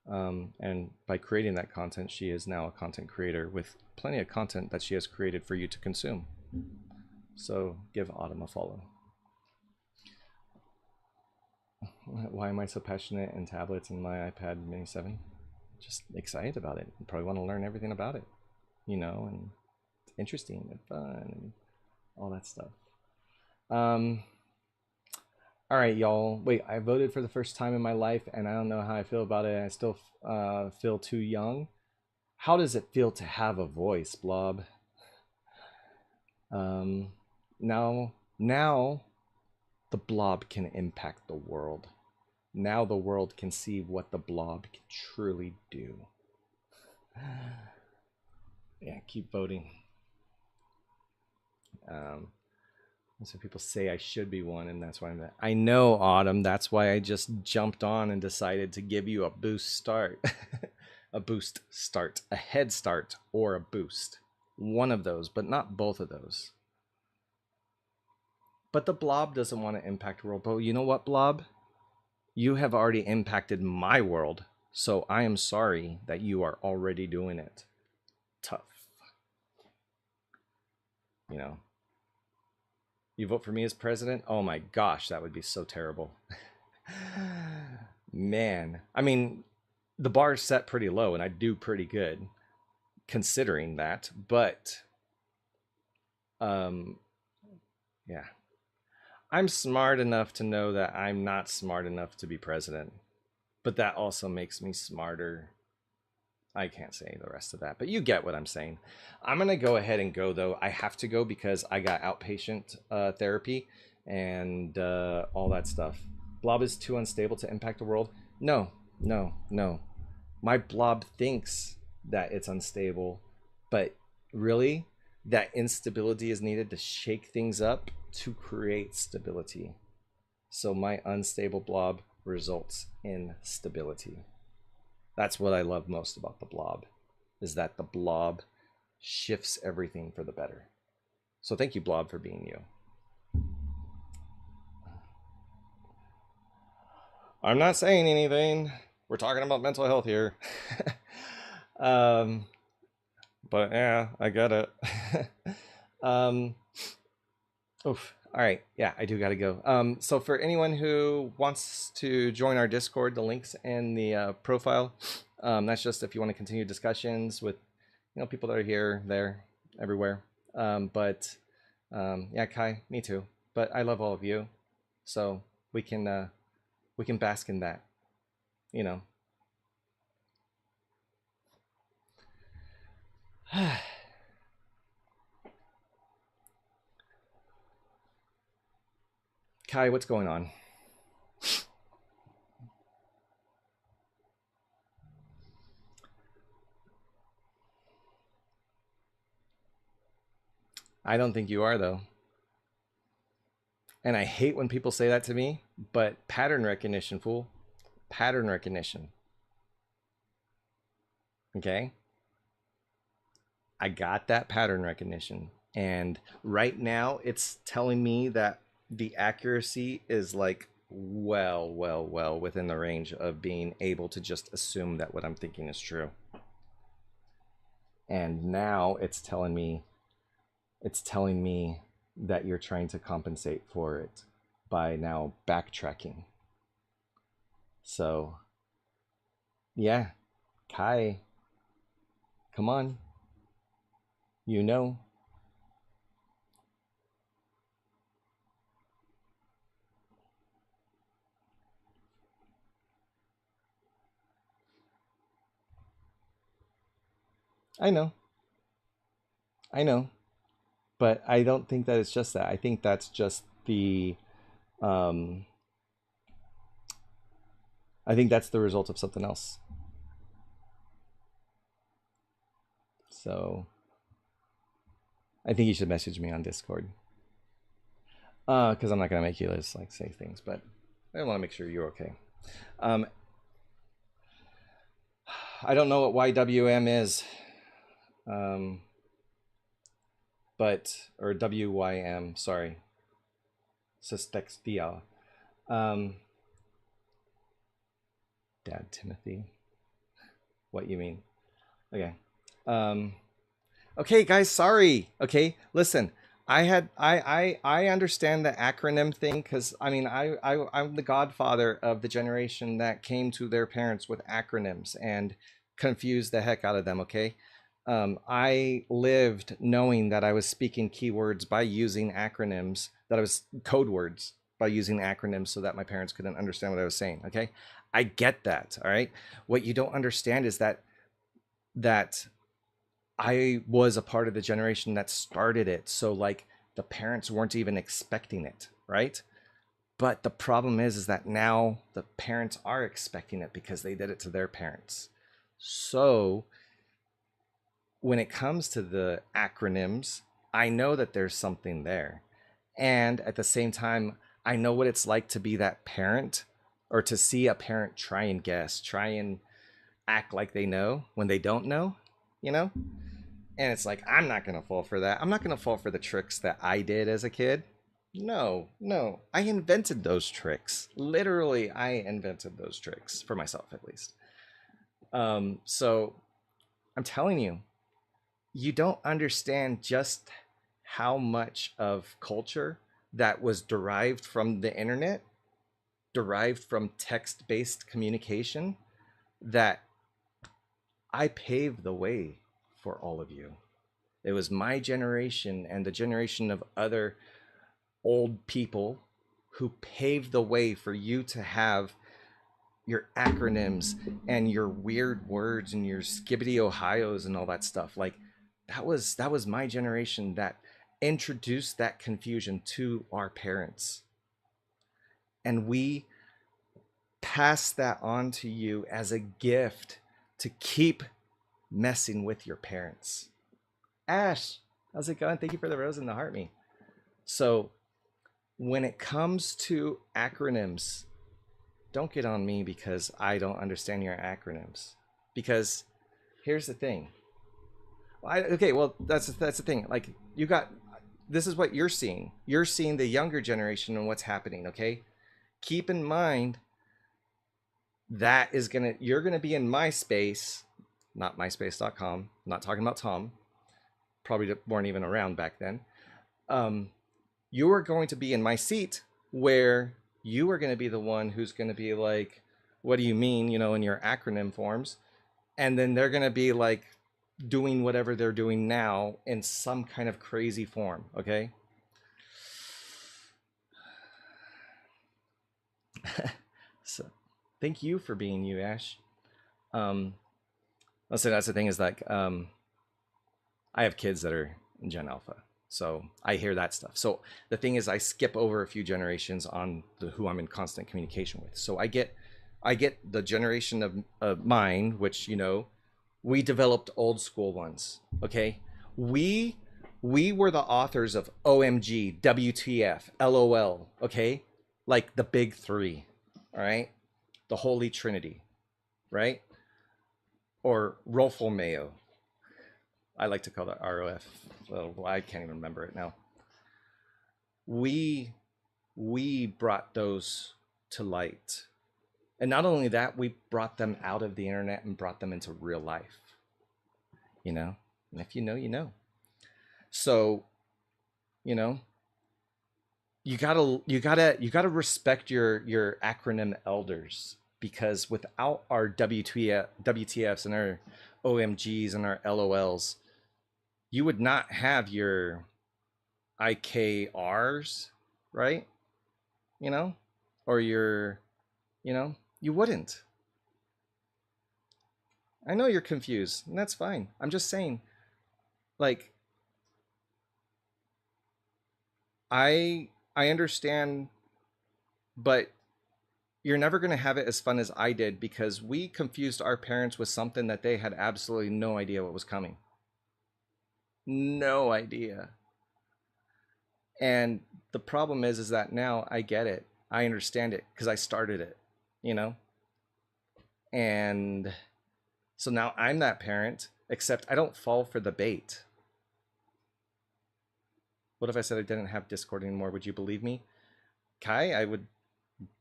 And by creating that content, she is now a content creator with plenty of content that she has created for you to consume. So give Autumn a follow. Why am I so passionate in tablets and my iPad Mini 7? Just excited about it. You probably want to learn everything about it, you know, and it's interesting and fun and all that stuff. All right, y'all. Wait, I voted for the first time in my life, and I don't know how I feel about it. I still feel too young. How does it feel to have a voice, Blob? Now the Blob can impact the world. Now the world can see what the Blob can truly do. Yeah, keep voting. So people say I should be one, and that's why I'm. I know, Autumn. That's why I just jumped on and decided to give you a boost start, a boost start, a head start, or a boost. One of those, but not both of those. But the Blob doesn't want to impact the world. But you know what, Blob? You have already impacted my world, so I am sorry that you are already doing it. Tough. You know. You vote for me as president? Oh my gosh, that would be so terrible. Man, I mean, the bar's set pretty low and I do pretty good considering that, but yeah. I'm smart enough to know that I'm not smart enough to be president, but that also makes me smarter. I can't say the rest of that, but you get what I'm saying. I'm going to go ahead and go, though. I have to go because I got outpatient therapy and all that stuff. Blob is too unstable to impact the world. No, no, no. My blob thinks that it's unstable, but really, that instability is needed to shake things up to create stability. So my unstable blob results in stability. That's what I love most about the blob, is that the blob shifts everything for the better. So thank you, Blob, for being you. I'm not saying anything. We're talking about mental health here. But yeah, I get it. Oof. All right. Yeah, I do got to go. So for anyone who wants to join our Discord, the link's in the profile. That's just if you want to continue discussions with, people that are here, there, everywhere. Yeah, Kai, me too. But I love all of you, so we can bask in that, you know. Kai, what's going on? I don't think you are, though. And I hate when people say that to me, but pattern recognition, fool. pattern recognition. Okay? I got that pattern recognition. And right now it's telling me that the accuracy is like well within the range of being able to just assume that what I'm thinking is true. And now it's telling me that you're trying to compensate for it by now backtracking. So yeah, Kai, come on. You know. I know. I know. But I don't think that it's just that. I think that's just the um I think that's the result of something else. So I think you should message me on Discord. Because I'm not gonna make you just like say things, but I want to make sure you're okay. I don't know what YWM is, but or WYM. Sorry, Sustextia. Dad Timothy. What you mean? Okay. Okay, guys. Sorry. Okay, listen. I understand the acronym thing because I mean I'm the godfather of the generation that came to their parents with acronyms and confused the heck out of them. Okay, I lived knowing that I was speaking keywords by using acronyms, that I was code words by using acronyms so that my parents couldn't understand what I was saying. Okay, I get that. All right, what you don't understand is that I was a part of the generation that started it. So like the parents weren't even expecting it, right? But the problem is that now the parents are expecting it because they did it to their parents. So when it comes to the acronyms, I know that there's something there. And at the same time, I know what it's like to be that parent or to see a parent try and guess, try and act like they know when they don't know, you know? And it's like, I'm not going to fall for that. I'm not going to fall for the tricks that I did as a kid. No. I invented those tricks. Literally, I invented those tricks for myself, at least. So I'm telling you, you don't understand just how much of culture that was derived from the internet, derived from text-based communication, that I paved the way for all of you. It was my generation and the generation of other old people who paved the way for you to have your acronyms and your weird words and your skibbity Ohios and all that stuff. Like that was my generation that introduced that confusion to our parents. And we pass that on to you as a gift to keep messing with your parents. Ash, how's it going? Thank you for the rose and the heart me. So when it comes to acronyms, don't get on me because I don't understand your acronyms. Because here's the thing. Well, that's the thing. Like this is what you're seeing. You're seeing the younger generation and what's happening. Okay, keep in mind that you're gonna be in MySpace, not MySpace.com. I'm not talking about Tom. Probably weren't even around back then. You are going to be in my seat where you are going to be the one who's going to be like, what do you mean, in your acronym forms? And then they're going to be like doing whatever they're doing now in some kind of crazy form. Okay. So thank you for being you, Ash. Let's say that's the thing is like, I have kids that are in Gen Alpha, so I hear that stuff. So the thing is, I skip over a few generations on who I'm in constant communication with. So I get the generation of mine, which we developed old school ones. Okay, we were the authors of OMG, WTF, LOL. Okay, like the big three. All right, the Holy Trinity, right? Or Rolfo Mayo. I like to call that ROF. Well, I can't even remember it now. We brought those to light. And not only that, we brought them out of the internet and brought them into real life. You know? And if you know, you know. So, you know, you gotta respect your acronym elders, because without our WTFs and our OMGs and our LOLs, you would not have your IKRs, right? You know, or your, you wouldn't. I know you're confused, and that's fine. I'm just saying, like, I understand, but you're never going to have it as fun as I did, because we confused our parents with something that they had absolutely no idea what was coming. No idea. And the problem is that now I get it. I understand it because I started it, you know? And so now I'm that parent, except I don't fall for the bait. What if I said I didn't have Discord anymore? Would you believe me? Kai, I would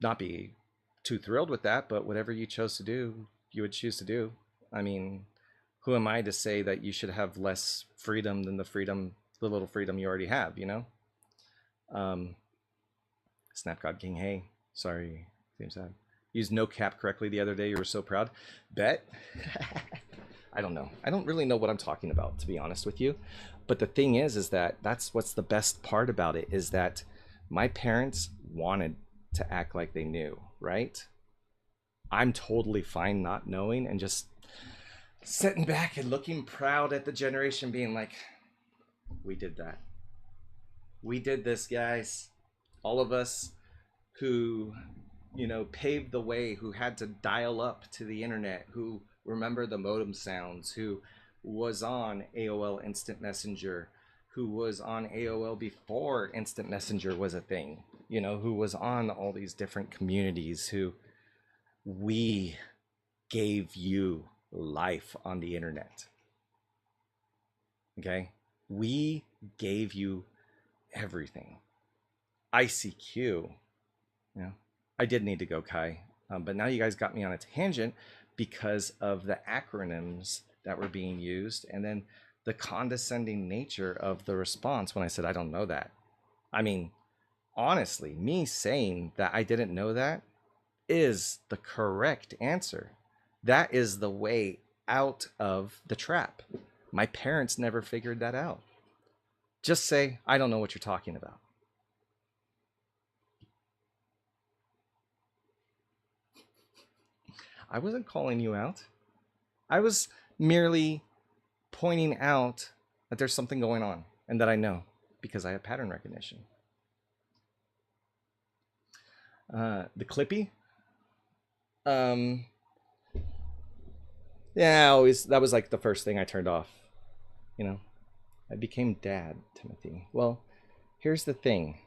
not be too thrilled with that, but whatever you chose to do, you would choose to do. I mean, who am I to say that you should have less freedom than the little freedom you already have, you know? Um, Snap God King, hey, sorry, seems sad. Used no cap correctly the other day. You were so proud. Bet? I don't know. I don't really know what I'm talking about, to be honest with you. But the thing is that that's what's the best part about it, is that my parents wanted to act like they knew, right? I'm totally fine not knowing and just sitting back and looking proud at the generation being like, we did that. We did this, guys. All of us who, paved the way, who had to dial up to the internet, who remember the modem sounds, who was on AOL Instant Messenger, who was on AOL before Instant Messenger was a thing, who was on all these different communities, who we gave you life on the internet. Okay? We gave you everything. ICQ, I did need to go, Kai, but now you guys got me on a tangent because of the acronyms that were being used, and then the condescending nature of the response when I said I don't know that. I mean, honestly, me saying that I didn't know that is the correct answer. That is the way out of the trap. My parents never figured that out. Just say, I don't know what you're talking about. I wasn't calling you out. I was merely pointing out that there's something going on and that I know because I have pattern recognition. The Clippy. Yeah, always, that was like the first thing I turned off. I became dad, Timothy. Well, here's the thing.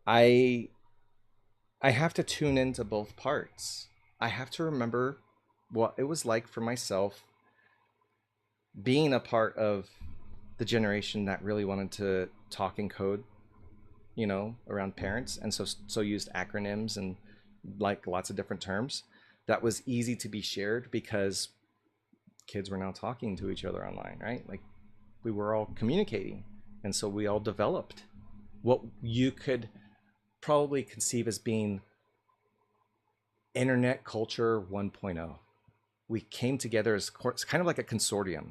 I have to tune into both parts. I have to remember what it was like for myself being a part of the generation that really wanted to talk in code, around parents, and so used acronyms and like lots of different terms that was easy to be shared because kids were now talking to each other online, right? Like, we were all communicating, and so we all developed what you could probably conceive as being internet culture 1.0. We came together as kind of like a consortium,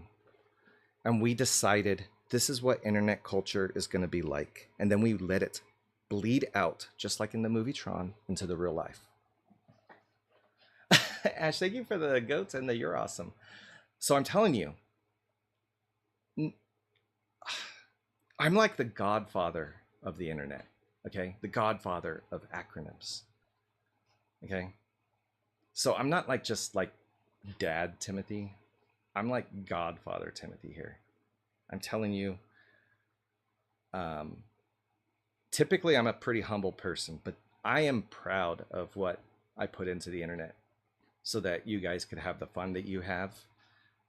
and we decided this is what internet culture is going to be like, and then we let it bleed out, just like in the movie Tron, into the real life. Ash, thank you for the goats and the you're awesome. So I'm telling you, I'm like the godfather of the internet, okay? The godfather of acronyms, okay? So I'm not like just like Dad Timothy. I'm like Godfather Timothy here. I'm telling you, typically I'm a pretty humble person, but I am proud of what I put into the internet so that you guys could have the fun that you have,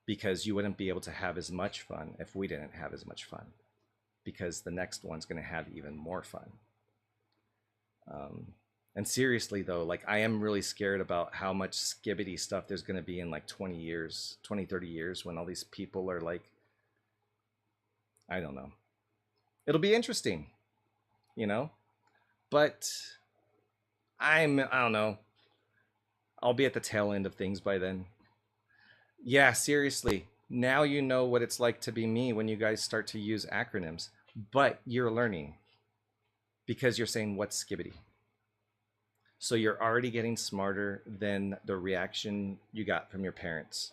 because you wouldn't be able to have as much fun if we didn't have as much fun, because the next one's going to have even more fun. And seriously though, like I am really scared about how much skibbity stuff there's going to be in like 20 years, 20, 30 years, when all these people are like, I don't know. It'll be interesting, you know, but I don't know. I'll be at the tail end of things by then. Yeah, seriously. Now you know what it's like to be me when you guys start to use acronyms, but you're learning because you're saying what's skibbity. So you're already getting smarter than the reaction you got from your parents.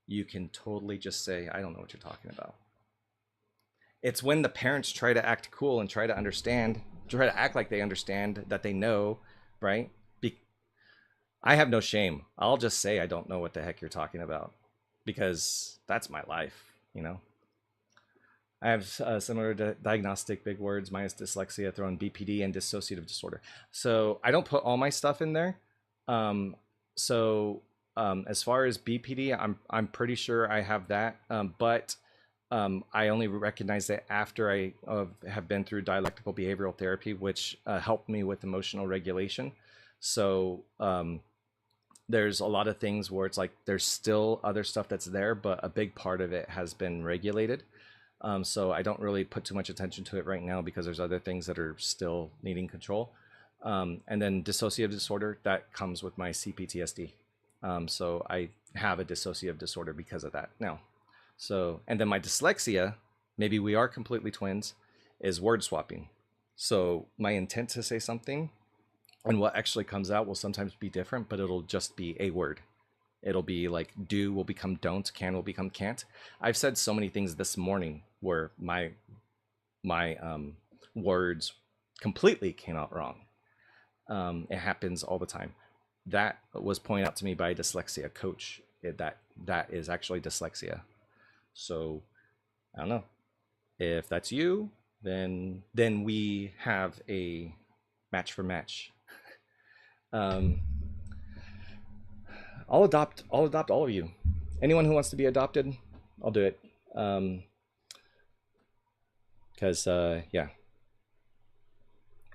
You can totally just say, I don't know what you're talking about. It's when the parents try to act cool and try to understand, try to act like they understand, that they know, right? I have no shame. I'll just say I don't know what the heck you're talking about, because that's my life, you know? I have similar diagnostic big words, minus dyslexia, thrown BPD and dissociative disorder. So I don't put all my stuff in there. As far as BPD, I'm pretty sure I have that, but I only recognize that after I have been through dialectical behavioral therapy, which helped me with emotional regulation. So there's a lot of things where it's like there's still other stuff that's there, but a big part of it has been regulated. So I don't really put too much attention to it right now because there's other things that are still needing control. And then dissociative disorder, that comes with my CPTSD. So I have a dissociative disorder because of that now. So, and then my dyslexia, maybe we are completely twins, is word swapping. So my intent to say something and what actually comes out will sometimes be different, but it'll just be a word. It'll be like do will become don't, can will become can't. I've said so many things this morning where my words completely came out wrong. It happens all the time. That was pointed out to me by a dyslexia coach. That is actually dyslexia. So I don't know if that's you. Then we have a match for match. I'll adopt all of you. Anyone who wants to be adopted, I'll do it. Because yeah,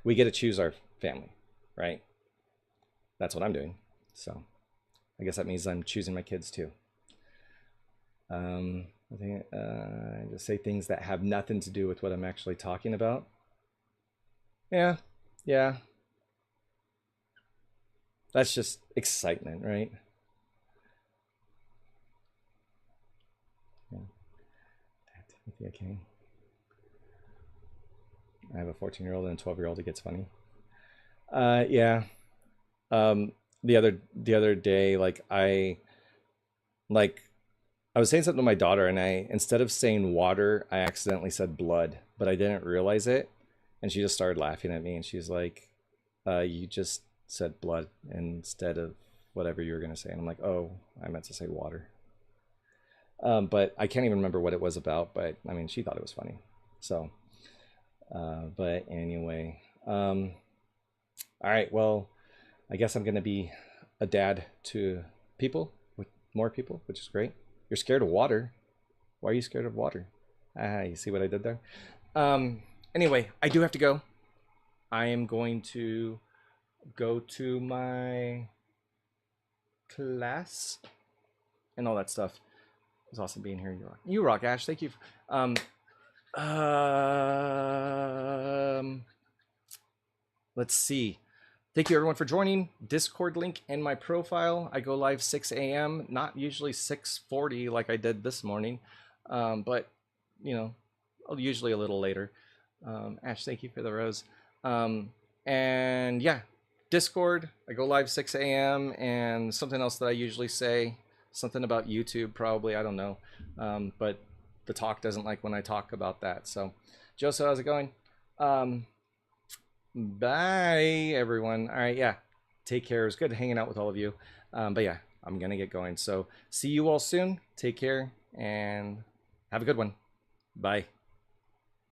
we get to choose our family, right? That's what I'm doing. So I guess that means I'm choosing my kids too. I think just say things that have nothing to do with what I'm actually talking about. Yeah. That's just excitement, right? Yeah. Okay. I have a 14-year-old and a 12-year-old. It gets funny. Yeah. The other day, I was saying something to my daughter, and instead of saying water, I accidentally said blood, but I didn't realize it, and she just started laughing at me, and she's like, "You just said blood instead of whatever you were gonna say," and I'm like, "Oh, I meant to say water." But I can't even remember what it was about, but I mean, she thought it was funny. So, but anyway, all right, well, I guess I'm going to be a dad to people, with more people, which is great. You're scared of water. Why are you scared of water? You see what I did there? Anyway, I do have to go. I am going to go to my class and all that stuff. It's awesome being here. You rock, Ash. Thank you. Let's see. Thank you everyone for joining. Discord link in my profile. I go live 6 a.m. Not usually 6:40 like I did this morning, but you know, usually a little later. Ash, thank you for the rose. And yeah, Discord. I go live 6 a.m. and something else that I usually say. Something about YouTube, probably. I don't know. But the talk doesn't like when I talk about that. So, Joseph, how's it going? Bye, everyone. All right, yeah. Take care. It was good hanging out with all of you. But yeah, I'm going to get going. So, see you all soon. Take care and have a good one. Bye.